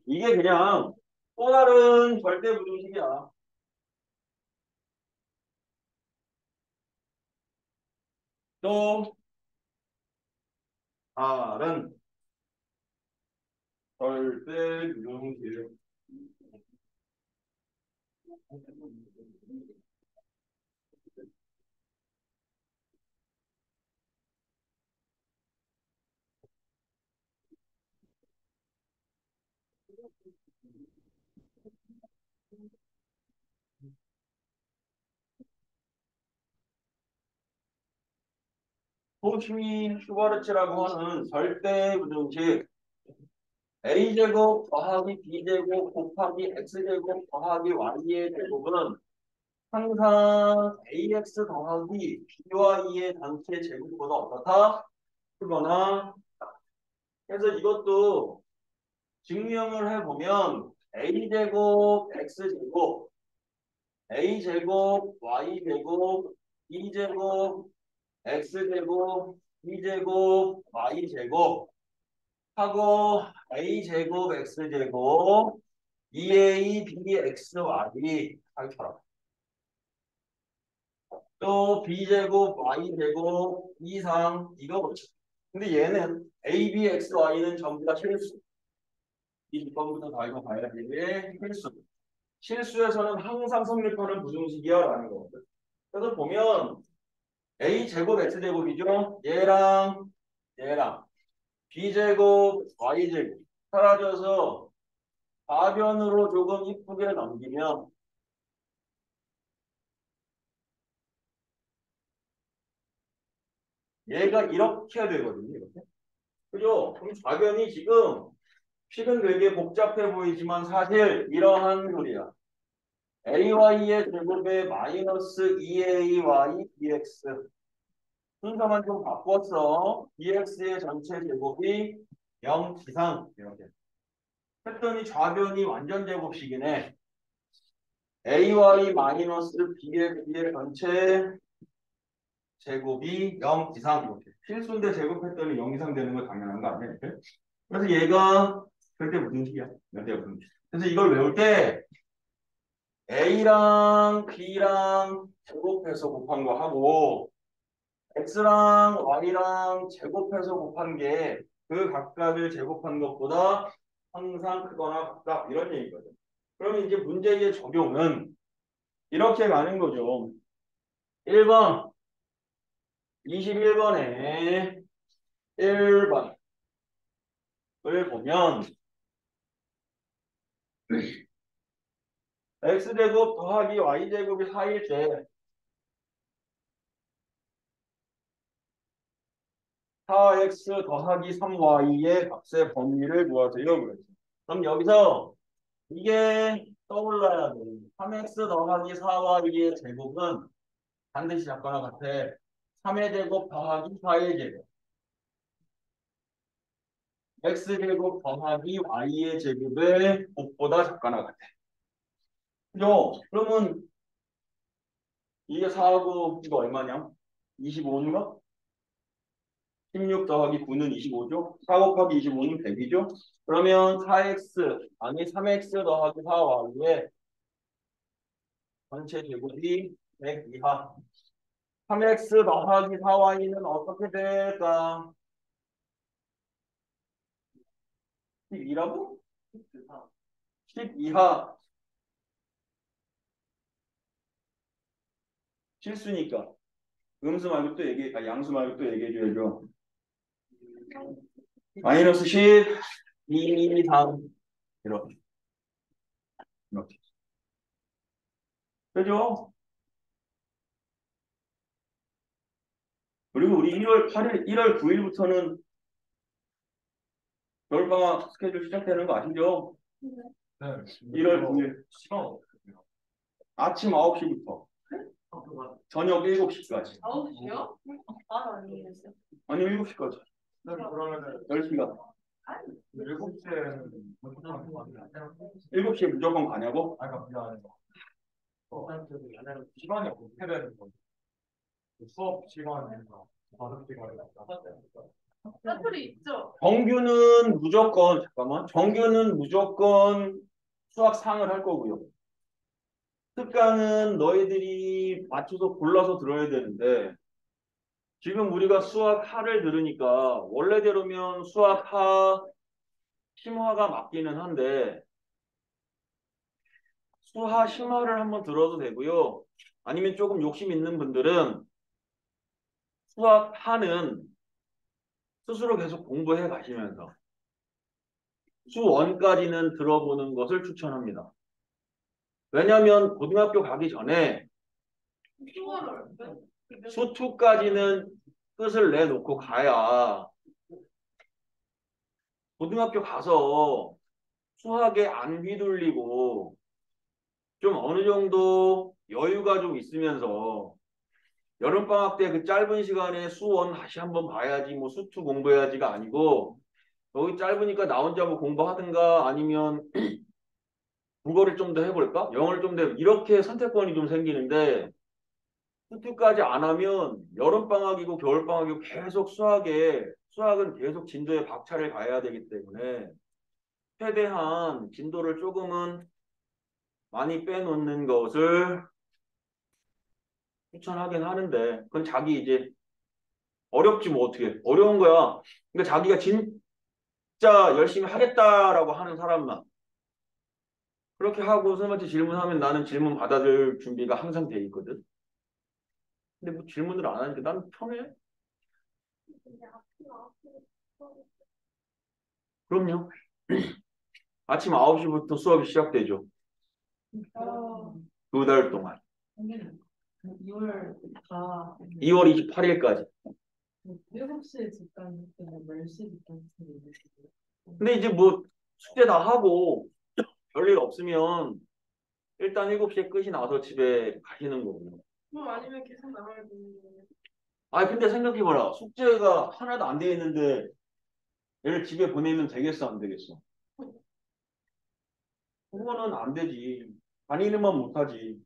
이게 그냥 또 다른 절대 부등식이야. 또 다른 절대 부등식. 코시 슈바르츠라고 하는 절대 부등식 a제곱 더하기 b제곱 곱하기 x제곱 더하기 y의 제곱은 항상 ax 더하기 b와 2의 단체 제곱보다 어떻다? 크거나 그래서 이것도 증명을 해보면 a제곱 x제곱 a제곱 y제곱 b제곱 x제곱 b제곱 y제곱 하고 a제곱 x제곱 2a bxy 이처럼 또 b제곱 y제곱 이상 이거거든. 근데 얘는 a, b, x, y는 전부 다 실수. 이 조건부터 다 이거 봐야 돼. 실수. 실수에서는 항상 성립하는 부등식이야라는 거거든. 그래서 보면 a 제곱 x 제곱이죠. 얘랑 b제곱 y제곱 사라져서 좌변으로 조금 이쁘게 넘기면 얘가 이렇게 되거든요. 이렇게. 그죠? 그럼 좌변이 지금 식은 되게 복잡해 보이지만 사실 이러한 소리야. AY의 제곱에 마이너스 2AY dx. 순서만 좀 바꿨어. dx의 전체 제곱이 0 이상. 이렇게. 했더니 좌변이 완전 제곱식이네. AY 마이너스 bx의 전체 제곱이 0 이상. 이렇게. 필수인데 제곱했더니 0 이상 되는 거 당연한 거 아니야? 이렇게? 그래서 얘가 절대 무슨 식이야? 절대 무슨 식. 그래서 이걸 외울 때 A랑 B랑 제곱해서 곱한 거 하고 X랑 Y랑 제곱해서 곱한 게 그 각각을 제곱한 것보다 항상 크거나 같다 이런 얘기거든. 그러면 이제 문제의 적용은 이렇게 가는 거죠. 1번 21번에 1번을 보면 X제곱 더하기 Y제곱이 4일 때 4x 더하기 3y의 값의 범위를 구하세요. 그랬죠. 그럼 여기서 이게 떠올라야 돼. 3x 더하기 4y의 제곱은 반드시 작거나 같아. 3의 제곱 더하기 4의 제곱. x제곱 더하기 y의 제곱의 곱보다 작거나 같아. 그죠? 그러면 이게 4하고 이거 얼마냐? 25인가? 16 더하기 9는 25죠? 4 곱하기 25는 100이죠? 그러면 4x, 아니 3x 더하기 4y의 전체 제곱이 100 이하. 3x 더하기 4y는 어떻게 될까? 12라고? 10 이하. 실수니까. 음수 말고 또 양수 말고 또 얘기해줘야죠. 마이너스 10, 2, 3. 이렇게. 이렇게. 그죠? 그리고 우리 1월 8일, 1월 9일부터는 겨울방학 스케줄 시작되는 거 아시죠? 네. 1월 9일. 아침 9시부터 저녁 7시까지. 9시요? 아니에요. 아니 7시까지. 그러면은 10시간. 7시에는 7시에 무조건 가냐고? 아까 그게 아니고 시간이 어떻게 되는 거지? 수업 시간이나 과목 시간이나 사투리 있죠? 정규는 무조건 수학 상을 할 거고요. 특강은 너희들이 맞춰서 골라서 들어야 되는데 지금 우리가 수학 하를 들으니까 원래대로면 수학 하 심화가 맞기는 한데 수하 심화를 한번 들어도 되고요. 아니면 조금 욕심 있는 분들은 수학 하는 스스로 계속 공부해 가시면서 수1까지는 들어보는 것을 추천합니다. 왜냐하면 고등학교 가기 전에 수월을. 수2까지는 뜻을 내놓고 가야 고등학교 가서 수학에 안 휘둘리고 좀 어느 정도 여유가 좀 있으면서 여름방학 때 그 짧은 시간에 수1 다시 한번 봐야지 뭐 수2 공부해야지가 아니고 여기 짧으니까 나 혼자 뭐 공부하든가 아니면 국어를 좀 더 해볼까? 영어를 좀 더 이렇게 선택권이 좀 생기는데 수2까지 안 하면 여름방학이고 겨울방학이고 계속 수학은 계속 진도에 박차를 가야 되기 때문에 최대한 진도를 조금은 많이 빼놓는 것을 추천하긴 하는데 그건 자기 이제 어렵지 뭐 어떻게 어려운 거야. 그러니까 자기가 진짜 열심히 하겠다라고 하는 사람만 그렇게 하고 선생님한테 질문하면 나는 질문 받아들 준비가 항상 돼 있거든. 근데 뭐 질문을 안 하니까 난 편해. 그럼요. 아침 9시부터 수업이 시작되죠. 어, 2달 동안. 2월 다 2월 28일까지. 7시에 집간 때문에 10시 집간 때문에 근데 이제 뭐 숙제 다 하고 별일 없으면 일단 7시에 끝이 나서 집에 가시는 거고. 그럼 아니면 계속 나와야 되는 거예요. 아 근데 생각해봐라. 숙제가 하나도 안 돼 있는데 얘를 집에 보내면 되겠어 안 되겠어? 그거는 안 되지. 다니는만 못하지.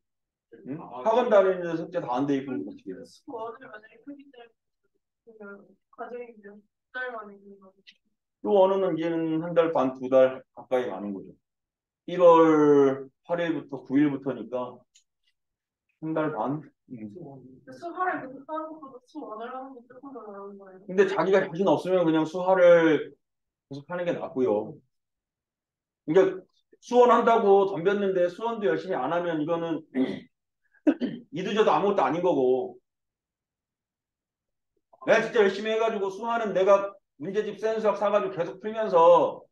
응? 학원 다니는데 숙제 다 안 돼 있고 어떻게 해? 수원을 만약에 크기 때문에 그러면 과정이 몇달 만에 그런 거죠. 또 어느는 얘는 한 달 반, 2달 가까이 가는 거죠. 1월 8일부터 9일부터니까 한 달 반? 수화를 계속 하는 것보다 수원을 하는 게 조금 더 나은 거예요. 근데 자기가 자신 없으면 그냥 수화를 계속 하는 게 낫고요. 그러니까 수원한다고 덤볐는데 수원도 열심히 안 하면 이거는 이도저도 아무것도 아닌 거고 내가 진짜 열심히 해가지고 수화는 내가 문제집 센 수학 사가지고 계속 풀면서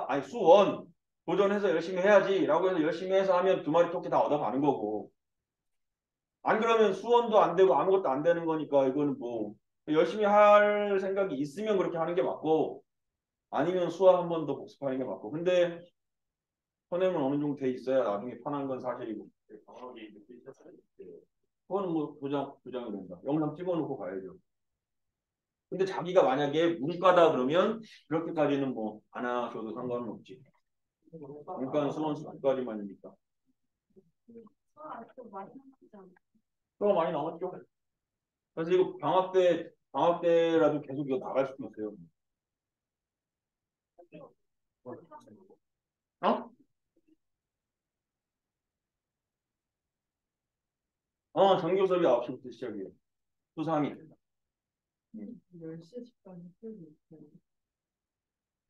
아니 수원 도전해서 열심히 해야지 라고 해서 열심히 해서 하면 2마리 토끼 다 얻어가는 거고 안 그러면 수원도 안 되고 아무것도 안 되는 거니까 이거는 뭐 열심히 할 생각이 있으면 그렇게 하는 게 맞고 아니면 수학 한 번 더 복습하는 게 맞고 근데 선행은 어느 정도 돼 있어야 나중에 편한 건 사실이고 그거는 뭐 부장이 된다. 영상 찍어놓고 가야죠. 근데 자기가 만약에 문과다 그러면 그렇게까지는 뭐 안 하셔도 상관은 없지. 문과는 수원 수까지만이니까. 수화 아직도 많이 남았잖아. 그거 많이 남았죠. 그래서 이거 방학 때라도 계속 이거 나갈 수도 있어요. 어? 정규 수업이 9시부터 시작이에요. 수상이. 10시 집간 때문에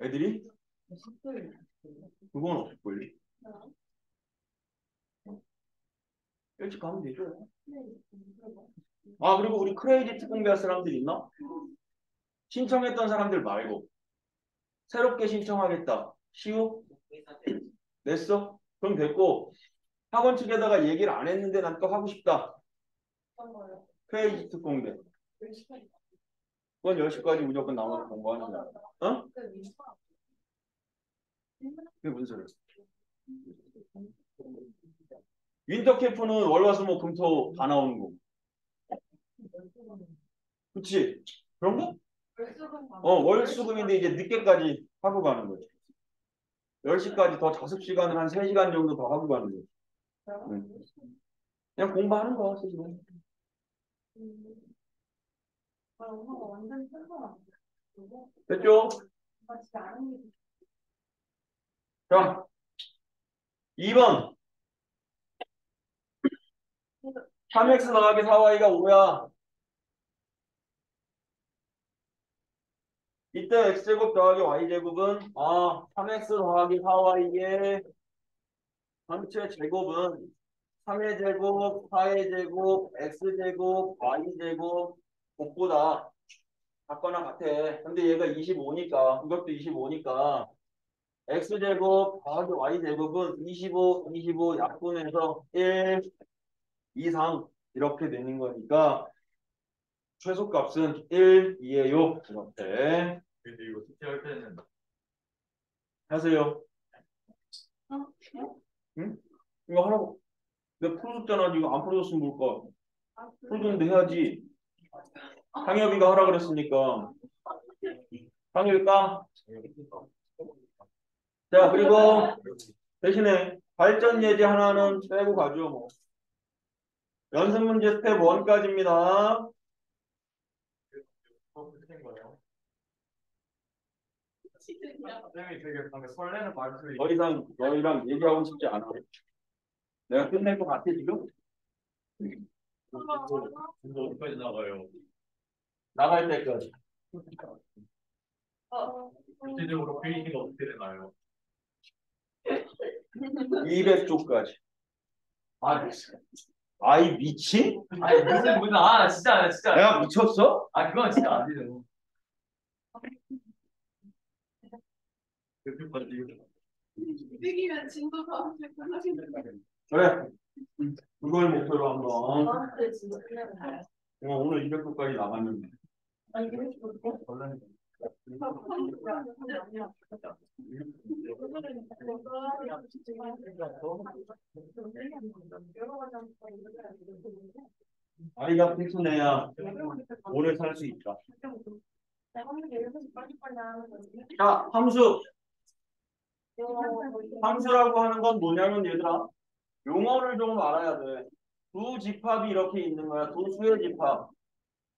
애들이? 10대 그건 없을 걸요. 일찍 가면 되죠. 아 그리고 우리 크레이지 특공대할 사람들 있나? 신청했던 사람들 말고 새롭게 신청하겠다. 시우? 냈어? 그럼 됐고 학원 측에다가 얘기를 안 했는데 난 또 하고 싶다. 어떤 거예요? 크레이지 특공대. 그건 10시까지 무조건 나와서 공부하는 거야. 어? 그게 무슨 소리야? 윈터 캠프는 월화수목 금토 다 나오는 거고. 그치? 그런가? 월수금인데 이제 늦게까지 하고 가는 거지. 10시까지 더 자습 시간을 한 3시간 정도 더 하고 가는 거지. 그냥 공부하는 거야, 스스로. 엄마가 완전 편하다. 됐죠? 같이 아는 게 자, 2번. 3x 더하기 4y가 5야. 이때 x제곱 더하기 y제곱은 3x 더하기 4y의 전체 제곱은 3의 제곱, 4의 제곱, x제곱, y제곱 곱보다 같거나 같아. 근데 얘가 25니까 이것도 25니까 x제곱 더하기 y제곱은 25, 25 약분해서 1 이상 이렇게 되는 거니까 최소값은 1, 2예요. 이렇게 근데 이거 숙제할 때는 하세요. 응? 이거 하라고. 내가 풀어줬잖아. 이거 안 풀어줬으면 뭘까? 풀어줬는데 해야지. 상엽이가 하라 그랬으니까. 상엽이가. 자 그리고 대신에 발전 예제 하나는 빼고 가죠. 뭐. 연습 문제 스텝 1까지입니다. 풀린 거예요. 선생님이 되게 방금 설레는 말투에 더 이상 너희랑 얘기하고 싶지 않아. 내가 끝낼 것 같아 지금? 진짜 어디까지 나가요? 나갈 때까지. 구체적으로 페이지가 어떻게 되나요? 200쪽까지. 아이 미친? 아니 무슨 진짜 내가 미쳤어? 그건 진짜 안 되죠. 이기면 진도 다음 주에 끝나시는 그래. 그걸 목표로 한번. 저한테 진짜 끝내는 오늘 200분까지 나갔는데. 아니 이게 뭐 원래 아이가 픽스내야 오래 살 수 있다. 자, 함수. 함수라고 하는 건 뭐냐면 얘들아, 용어를 좀 알아야 돼. 두 집합이 이렇게 있는 거야. 두 수의 집합.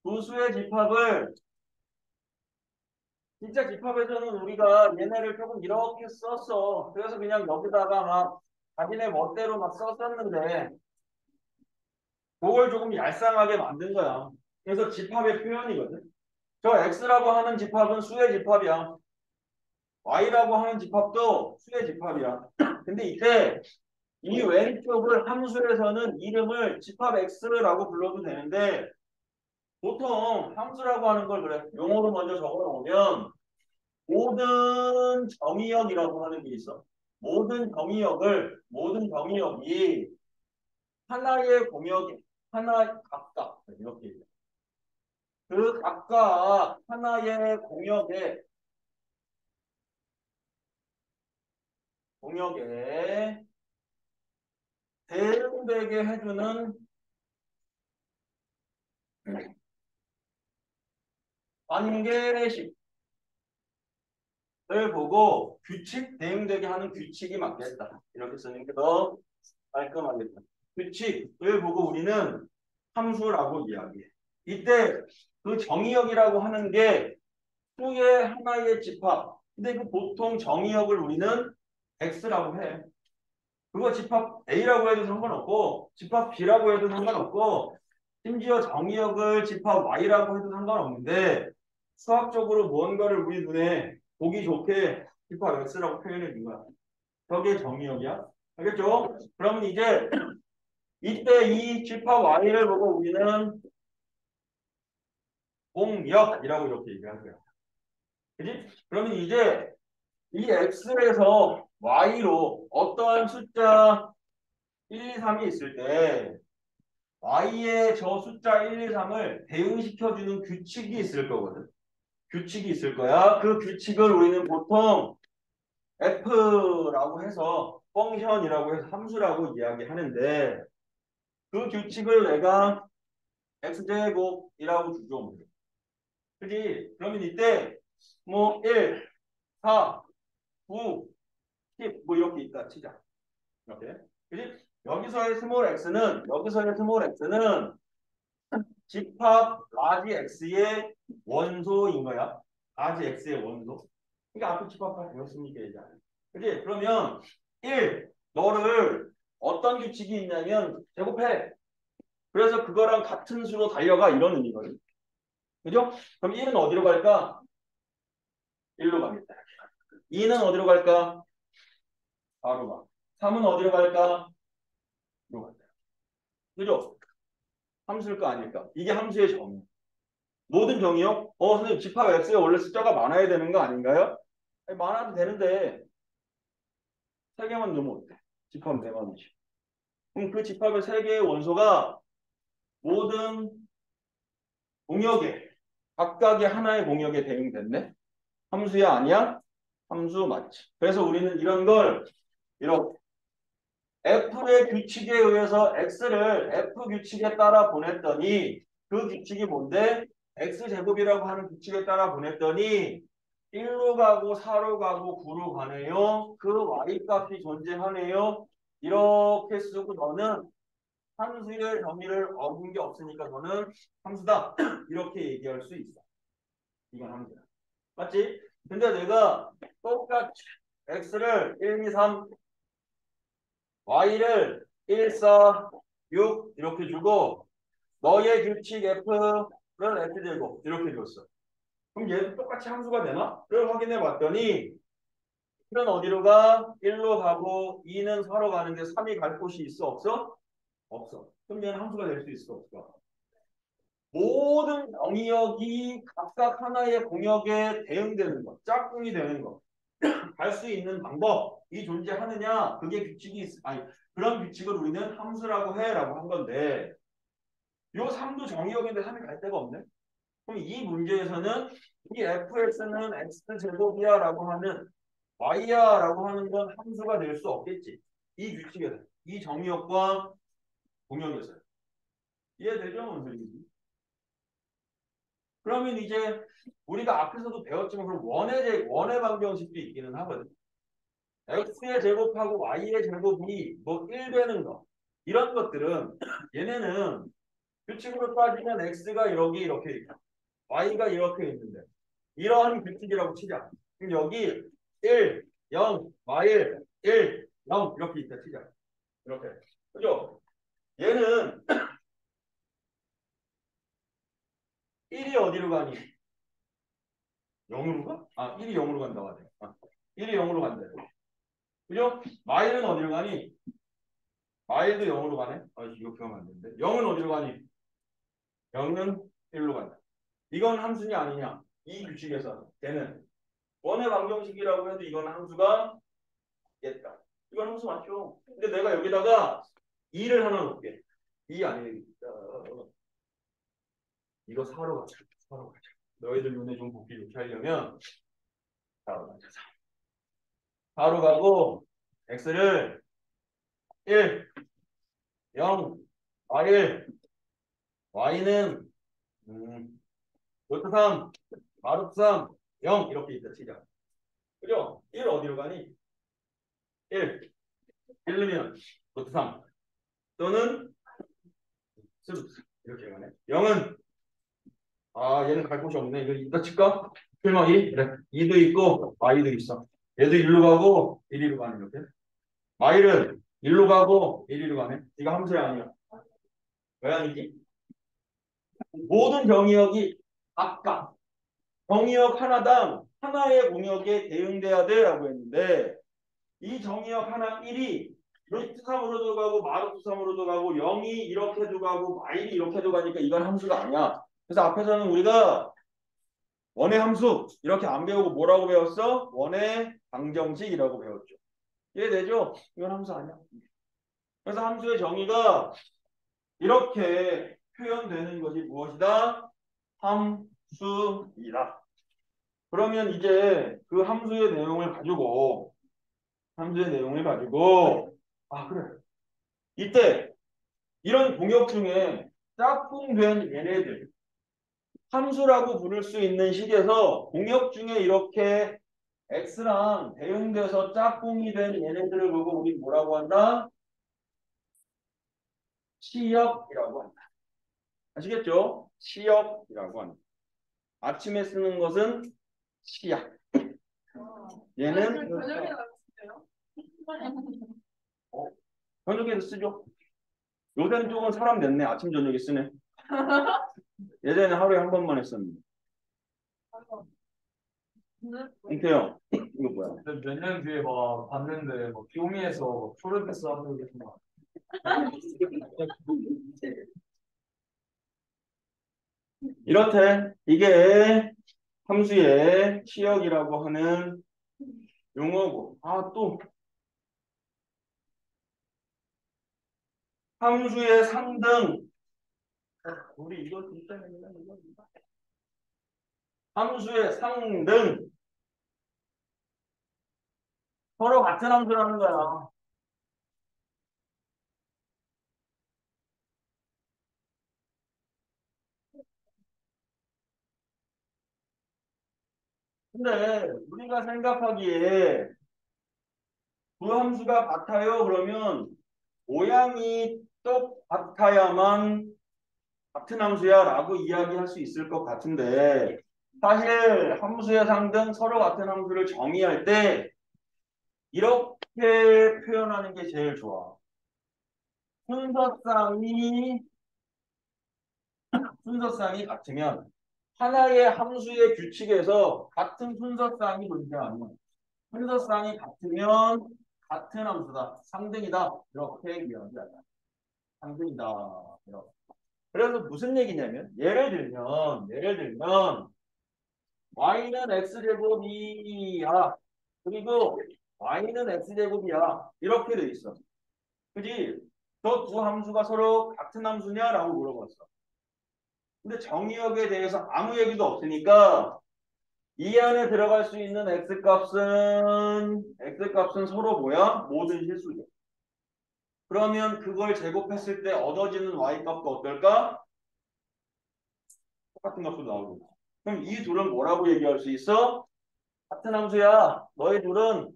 두 수의 집합을 진짜 집합에서는 우리가 얘네를 조금 이렇게 썼어. 그래서 그냥 여기다가 막 자기네 멋대로 막 썼었는데 그걸 조금 얄쌍하게 만든 거야. 그래서 집합의 표현이거든. 저 X라고 하는 집합은 수의 집합이야. Y라고 하는 집합도 수의 집합이야. 근데 이때 이 왼쪽을 함수에서는 이름을 집합 X라고 불러도 되는데 보통 함수라고 하는 걸 그래. 용어로 먼저 적어 놓으면 모든 정의역이라고 하는 게 있어. 모든 정의역이 하나의 공역에 하나 각각 이렇게 얘기해. 그 각각 하나의 공역에 대응되게 해주는 관계식을 보고 대응되게 하는 규칙이 맞겠다. 이렇게 쓰는 게 더 깔끔하겠다. 규칙을 보고 우리는 함수라고 이야기해. 이때 그 정의역이라고 하는 게 수의 하나의 집합. 근데 그 보통 정의역을 우리는 X라고 해. 그거 집합 A라고 해도 상관없고 집합 B라고 해도 상관없고 심지어 정의역을 집합 Y라고 해도 상관없는데 수학적으로 무언가를 우리 눈에 보기 좋게 집합 X라고 표현해 준 거야. 저게 정의역이야. 알겠죠? 그러면 이제 이때 이 집합 Y를 보고 우리는 공역이라고 이렇게 얘기할 거야. 그지? 그러면 이제 이 X에서 Y로 어떠한 숫자 1, 2, 3이 있을 때 Y의 저 숫자 1, 2, 3을 대응시켜주는 규칙이 있을 거거든. 규칙이 있을 거야. 그 규칙을 우리는 보통 F라고 해서 펑션이라고 해서 함수라고 이야기하는데 그 규칙을 내가 X제곱이라고 주죠. 그지? 그러면 이때 뭐 1, 4, 9, 10 뭐 이렇게 있다 치자. 이렇게. 그지? 여기서의 스몰 x는 집합 라지 x의 원소인 거야. 라지 x의 원소. 그러니까 앞에 집합할 배웠으니까 얘기하네. 그지? 그러면 1, 너를 어떤 규칙이 있냐면 제곱해. 그래서 그거랑 같은 수로 달려가 이런 의미거든. 그죠? 그럼 1은 어디로 갈까? 1로 가겠다. 2는 어디로 갈까? 4로 가. 3은 어디로 갈까? 2로 간다. 그죠? 함수일 거 아닐까? 이게 함수의 정의. 모든 정의요? 선생님 집합 X에 원래 숫자가 많아야 되는 거 아닌가요? 아니, 많아도 되는데 3개만 넣으면 어때? 집합 4개만이지. 그럼 그 집합의 3개의 원소가 모든 공역에 각각의 하나의 공역에 대응됐네? 함수야 아니야? 함수 맞지. 그래서 우리는 이런 걸 이렇게 F의 규칙에 의해서 X를 F 규칙에 따라 보냈더니 그 규칙이 뭔데? X제곱이라고 하는 규칙에 따라 보냈더니 1로 가고 4로 가고 9로 가네요. 그 Y값이 존재하네요. 이렇게 쓰고 너는 함수의 정의를 어긴 게 없으니까 너는 함수다. 이렇게 얘기할 수 있어. 이건 함수야. 맞지? 근데 내가 똑같이 X를 1, 2, 3 Y를 1, 4, 6 이렇게 주고 너의 규칙 F를 F제곱 이렇게 줬어. 그럼 얘도 똑같이 함수가 되나? 를 확인해 봤더니 1은 어디로 가? 1로 가고 2는 4로 가는데 3이 갈 곳이 있어? 없어? 없어. 그럼 얘는 함수가 될 수 있어? 없어? 모든 정의역이 각각 하나의 공역에 대응되는 거. 짝꿍이 되는 거. 갈 수 있는 방법이 존재하느냐? 그게 규칙이 아니 그런 규칙을 우리는 함수라고 해라고 한 건데 요 3도 정의역인데 3이 갈 데가 없네. 그럼 이 문제에서는 이 fx는 x제곱이야라고 하는 y야라고 하는 건 함수가 될 수 없겠지. 이 규칙에서 이 정의역과 공역에서 이해되죠? 뭔 소리인지? 그러면 이제 우리가 앞에서도 배웠지만 그럼 원의 방정식도 있기는 하거든. x의 제곱하고 y의 제곱이 뭐 1 되는 거 이런 것들은 얘네는 규칙으로 따지면 x가 여기 이렇게 있고 y가 이렇게 있는데 이러한 규칙이라고 치자. 그럼 여기 1, 0, y1, 1, 0 이렇게 있다 치자. 이렇게. 그죠? 얘는 1이 어디로 가니? 0으로 가? 아, 1이 0으로 간다고 하네. 1이 0으로 간대. 그죠? y는 어디로 가니? y도 0으로 가네. 이거 표현하면 안 되는데. 0은 어디로 가니? 0은 1로 간다. 이건 함수냐 아니냐? 이 규칙에서 걔는 원의 방정식이라고 해도 이건 함수가 있겠다. 이건 함수 맞죠? 근데 내가 여기다가 2를 하나 놓을게. 2 아니겠다. 이거 4로 가자. 4로 가자. 너희들 눈에 좀 보기 좋게 하려면 4로 가자. 4로 가고 x를 1, 0, y1, y는 루트 3, 마루트 3, 0 이렇게 있다 치자. 그죠? 1 어디로 가니? 1. 1르면 루트 3 또는 루트 3 이렇게 가네. 0은 얘는 갈 곳이 없네. 이거 이따 칠까? 필망이 그래. 2도 있고 y도 있어. 얘도 1로 가고 1로 가네 이렇게. y는 1로 가고 1로 가네. 이거 함수야 아니야? 왜 아니지? 모든 정의역이 각각 정의역 하나당 하나의 공역에 대응돼야 돼라고 했는데 이 정의역 하나 1이 루트 3으로도 가고 마루트 3으로도 가고 0이 이렇게도 가고 마일이 이렇게도 가니까 이건 함수가 아니야. 그래서 앞에서는 우리가 원의 함수 이렇게 안 배우고 뭐라고 배웠어? 원의 방정식이라고 배웠죠. 이해되죠? 이건 함수 아니야. 그래서 함수의 정의가 이렇게 표현되는 것이 무엇이다? 함수이다. 그러면 이제 그 함수의 내용을 가지고 그래. 이때 이런 공역 중에 짝꿍된 얘네들 함수라고 부를 수 있는 식에서 공역 중에 이렇게 x랑 대응돼서 짝꿍이 된 얘네들을 보고 우리 뭐라고 한다? 치역이라고 한다. 아시겠죠? 치역이라고 한다. 아침에 쓰는 것은 치약. 얘는 저녁에 나왔어요. 저녁에도 쓰죠. 요새는 조금 사람 됐네. 아침 저녁에 쓰네. 예전에 하루에 한 번만 했었는데. 인태요. 이거 뭐야? 몇 년 뒤에 막 봤는데 막 교미에서 프로듀스 하는 게 막. 이렇대. 이게 함수의 치역이라고 하는 용어고. 또 함수의 상등. 우리 이거 진짜 맨날 이거. 함수의 상등. 서로 같은 함수라는 거야. 근데 우리가 생각하기에 그 함수가 같아요. 그러면 모양이 똑같아야만 같은 함수야 라고 이야기할 수 있을 것 같은데 사실 함수의 상등 서로 같은 함수를 정의할 때 이렇게 표현하는 게 제일 좋아. 순서쌍이 같으면 하나의 함수의 규칙에서 같은 순서쌍이 존재하면 순서쌍이 같으면 같은 함수다. 상등이다. 이렇게 이야기하자. 상등이다. 이렇게. 그래서 무슨 얘기냐면 예를 들면 y는 x제곱이야. 그리고 y는 x제곱이야. 이렇게 돼 있어. 그지? 저 두 함수가 서로 같은 함수냐라고 물어봤어. 근데 정의역에 대해서 아무 얘기도 없으니까 이 안에 들어갈 수 있는 x값은 서로 뭐야? 모든 실수죠. 그러면 그걸 제곱했을 때 얻어지는 y값도 어떨까? 똑같은 값으로 나오고. 그럼 이 둘은 뭐라고 얘기할 수 있어? 같은 함수야. 너희 둘은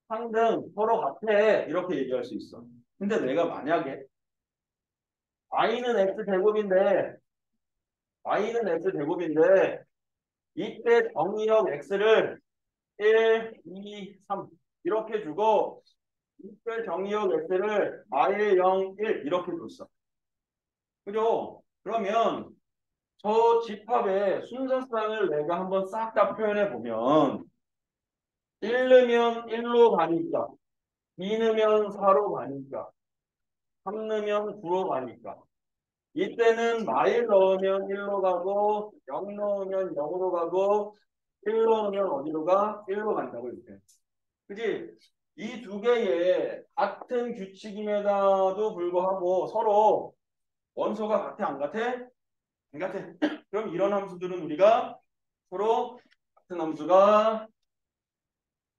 상등 서로 같아. 이렇게 얘기할 수 있어. 근데 내가 만약에 y는 x제곱인데 이때 정의역 x를 1, 2, 3 이렇게 주고 이때 정의역 x를 r 0, 1 이렇게 줬어. 그죠? 그러면 저 집합의 순서상을 내가 한번 싹 다 표현해 보면 1 넣으면 1로 가니까 2 넣으면 4로 가니까 3 넣으면 9로 가니까 이때는 마일 넣으면 1로 가고 0 넣으면 0으로 가고 1 넣으면 어디로 가? 1로 간다고 이렇게. 그지? 이 두 개의 같은 규칙임에도 불구하고 서로 원소가 같아 안 같아? 안 같아. 그럼 이런 함수들은 우리가 서로 같은 함수가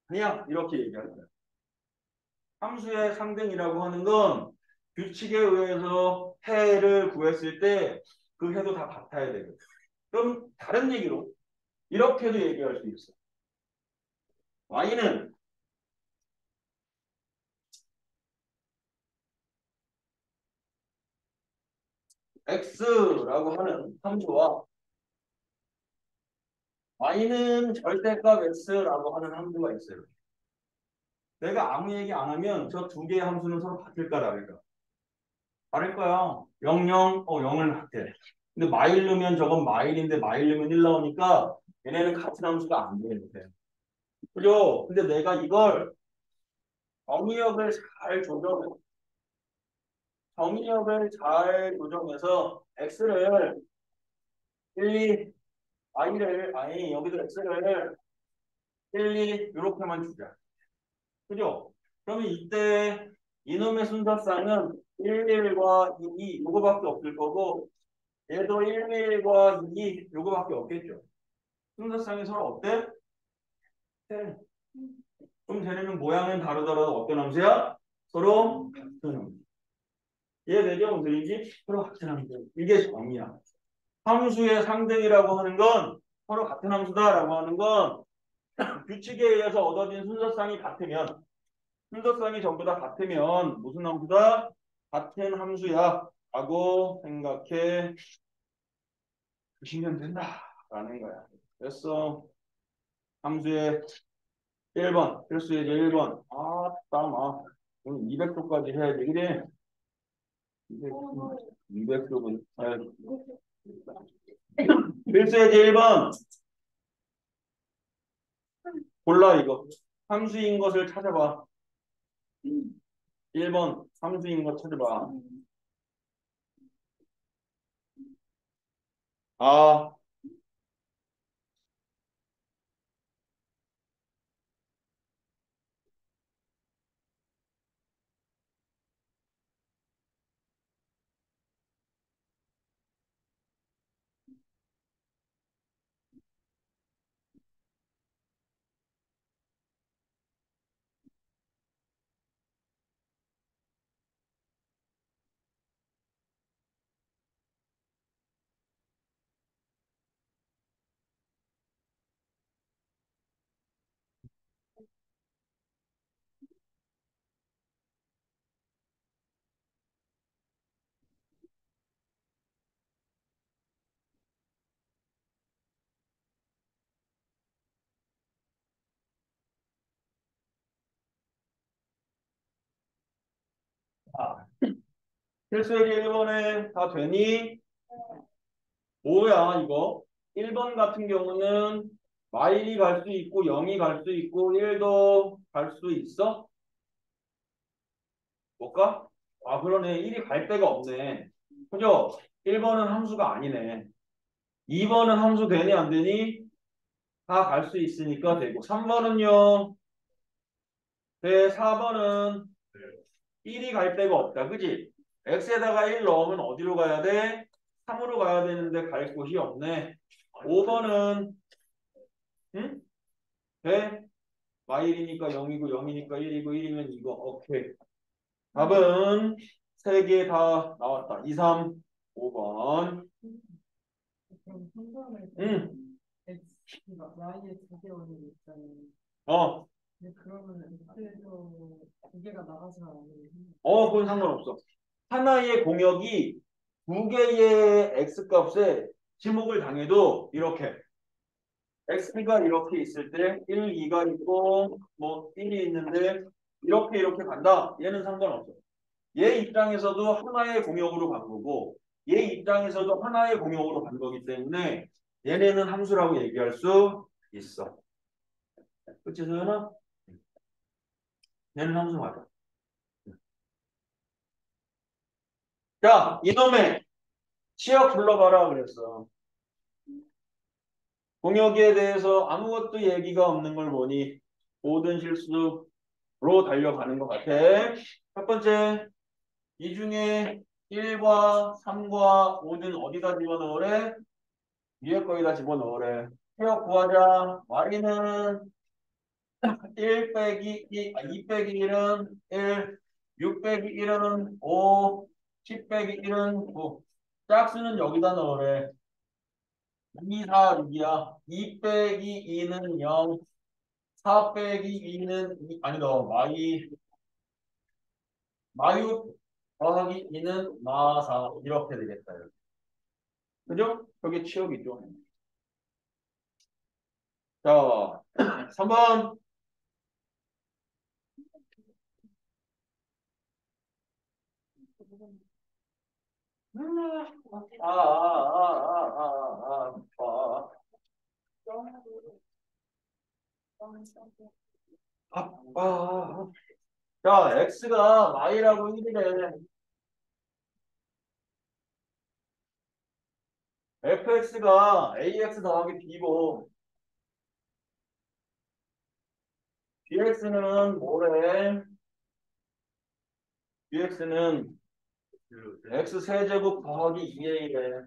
아니야 이렇게 얘기하는 거야. 함수의 상등이라고 하는 건 규칙에 의해서 해를 구했을 때 그 해도 다 같아야 되거든. 그럼 다른 얘기로 이렇게도 얘기할 수 있어. y는 x라고 하는 함수와 y는 절대값 x라고 하는 함수가 있어요. 내가 아무 얘기 안 하면 저 두 개의 함수는 서로 같을까 다를까? 다를 거야. 0, 0, 0을 같대. 근데 마일 넣으면 저건 마일인데 마일 넣으면 1 나오니까 얘네는 같은 함수가 안 되는데. 그죠? 근데 내가 이걸 정의역을 잘 조정해서 x를 1, 2, 여기도 x를 1, 2 이렇게만 주자. 그죠? 그러면 이때 이놈의 순서상은 1, 1과 2, 2 요거밖에 없을 거고 얘도 1, 1과 2 요거밖에 없겠죠. 순서상이 서로 어때? 네. 좀 쟤네는 모양은 다르더라도 어떤 함수야? 서로 같은 함수. 얘 내경 들리지? 서로 같은 함수. 이게 정의야. 함수의 상등이라고 하는 건 서로 같은 함수다라고 하는 건 규칙에 의해서 얻어진 순서상이 같으면 순서상이 전부 다 같으면 무슨 함수다? 같은 함수야 라고 생각해 주시면 된다라는 거야. 됐어. 함수의 1번 필수의 1번 땀아 오늘 200도까지 해야지 그래? 200도는 필수의 1번 골라 이거 함수인 것을 찾아봐. 1번 함수인 것 찾아봐. 아 필수의 1번에 다 되니? 뭐야 이거? 1번 같은 경우는 마일이 갈 수 있고 0이 갈 수 있고 1도 갈 수 있어? 뭘까? 아 그러네 1이 갈 데가 없네. 그죠? 1번은 함수가 아니네. 2번은 함수 되니 안 되니? 다 갈 수 있으니까 되고 3번은요 제 4번은 1이 갈 데가 없다. 그지? x에다가 1 넣으면 어디로 가야 돼? 3으로 가야 되는데 갈 곳이 없네. 5번은 응? 돼? 마일이니까 0이고 0이니까 1이고 1이면 이거 오케이. 답은 3개 다 나왔다. 2, 3, 5번. 그럼 성경을 응. X가 Y의 2개월이 있잖아요. 어. 근데 그러면 X에서 2개가 나가서 안 돼요. 그건 상관없어. 하나의 공역이 두 개의 x 값에 지목을 당해도 이렇게 x가 이렇게 있을 때 1, 2가 있고 뭐 1이 있는데 이렇게 간다. 얘는 상관없어. 얘 입장에서도 하나의 공역으로 간 거고 얘 입장에서도 하나의 공역으로 간 거기 때문에 얘네는 함수라고 얘기할 수 있어. 그치 소연아? 얘는 함수 맞아. 자, 이놈의 치역 불러봐라 그랬어. 공역에 대해서 아무것도 얘기가 없는 걸 보니 모든 실수로 달려가는 것 같아. 첫 번째, 이 중에 1과 3과 5는 어디다 집어넣으래? 위에 거기다 집어넣으래. 치역 구하자. y는 1 빼기 2 빼기 1은 1, 6 빼기 1은 5, 10 빼기 1은 9. 짝수는 여기다 넣으래. 2, 4, 6이야. 2 빼기 2는 0, 4 빼기 2는 2, 아니 너 마유 더하기 2는 마사 이렇게 되겠다. 여기. 그죠? 저게 치역이죠. 자, 3번. 자, x가 y라고 1이래. fx가 ax 더하기 b고 bx는 뭐래? bx는 x 세제곱 더하기 2a래.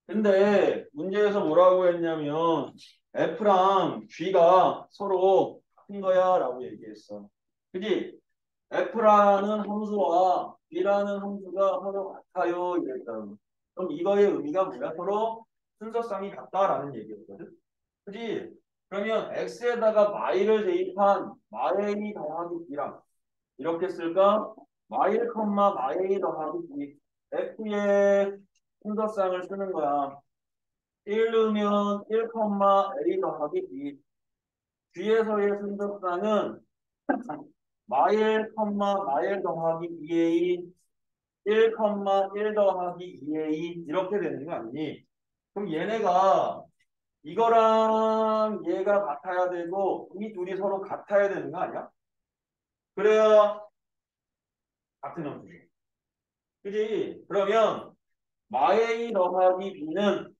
근데 문제에서 뭐라고 했냐면 f랑 g가 서로 같은 거야 라고 얘기했어. 그지? f라는 함수와 b라는 함수가 서로 같아요 이랬다. 그럼 이거의 의미가 뭐야? 서로 순서쌍이 같다라는 얘기였거든. 그지? 그러면 x에다가 y를 대입한 y 더하기 b랑 이렇게 쓸까? y, y 더하기 b f의 순서쌍을 쓰는 거야. 1 넣으면 1, a 더하기 b 뒤에서의 순서쌍은 마일, 마일 더하기 2a 1, 1 더하기 2a 이렇게 되는 거 아니니? 그럼 얘네가 이거랑 얘가 같아야 되고 이 둘이 서로 같아야 되는 거 아니야? 그래야 같은 함수지. 그지? 그러면 마일 더하기 b는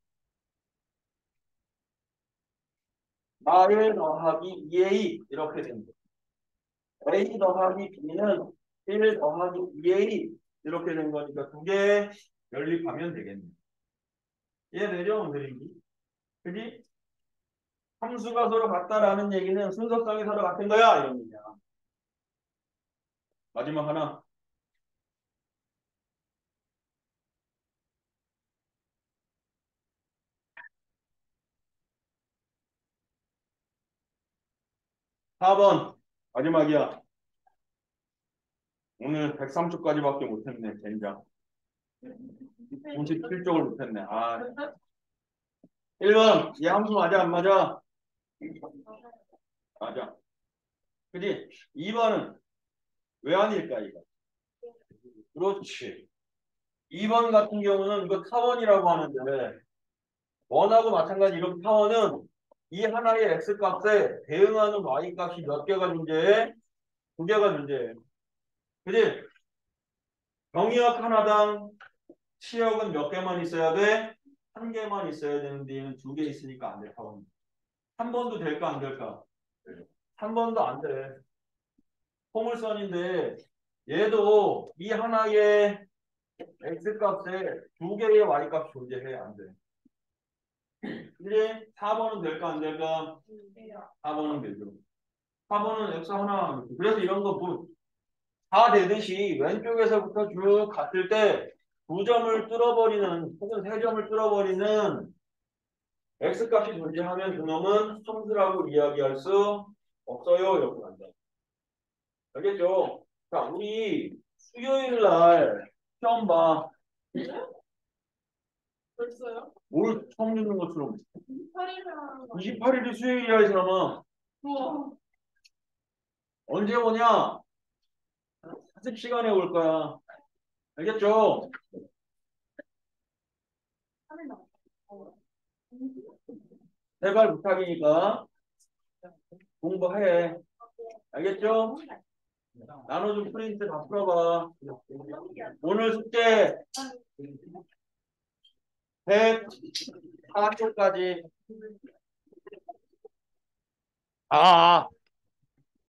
마일 더하기 2a 이렇게 됩니다. a 더하기 b는 1 더하기 2a 이렇게 된 거니까 두 개 연립하면 되겠네. 이해되죠? 그림이? 그지? 함수가 서로 같다라는 얘기는 순서성이 서로 같은 거야 이런 얘기야. 마지막 하나. 사 번 마지막이야. 오늘 103쪽까지밖에 못했네. 젠장. 97쪽을 못했네. 1번 이 함수 맞아 안 맞아? 맞아. 그지? 2번은 왜 아닐까 이거? 그렇지. 2번 같은 경우는 이거 타원이라고 하는데 원하고 마찬가지 이런 타원은 이 하나의 x값에 대응하는 y값이 몇 개가 존재해? 두 개가 존재해. 그지? 정의역 하나당 치역은 몇 개만 있어야 돼? 한 개만 있어야 되는데 얘는 두 개 있으니까 안 돼. 타원. 한 번도 될까 안 될까? 한 번도 안 돼. 포물선인데 얘도 이 하나의 x값에 두 개의 y값이 존재해 안 돼. 이제 4번은 될까 안 될까? 4번은 되죠. 4번은 x 하나. 그래서 이런 거 다 되듯이 왼쪽에서부터 쭉 갔을 때 두 점을 뚫어버리는 혹은 세 점을 뚫어버리는 x값이 존재하면 그놈은 함수라고 이야기할 수 없어요. 이렇게 간다. 알겠죠? 자, 우리 수요일 날 시험 봐. 벌써요? 뭘 처음 듣는 것처럼. 28일이라는 거. 28일이 수요일이야, 이 사람아. 우와. 언제 오냐? 학습 시간에 올 거야. 알겠죠? 제발 부탁이니까 공부해. 알겠죠? 나눠준 프린트 다 풀어봐. 오늘 숙제 104초까지. 아.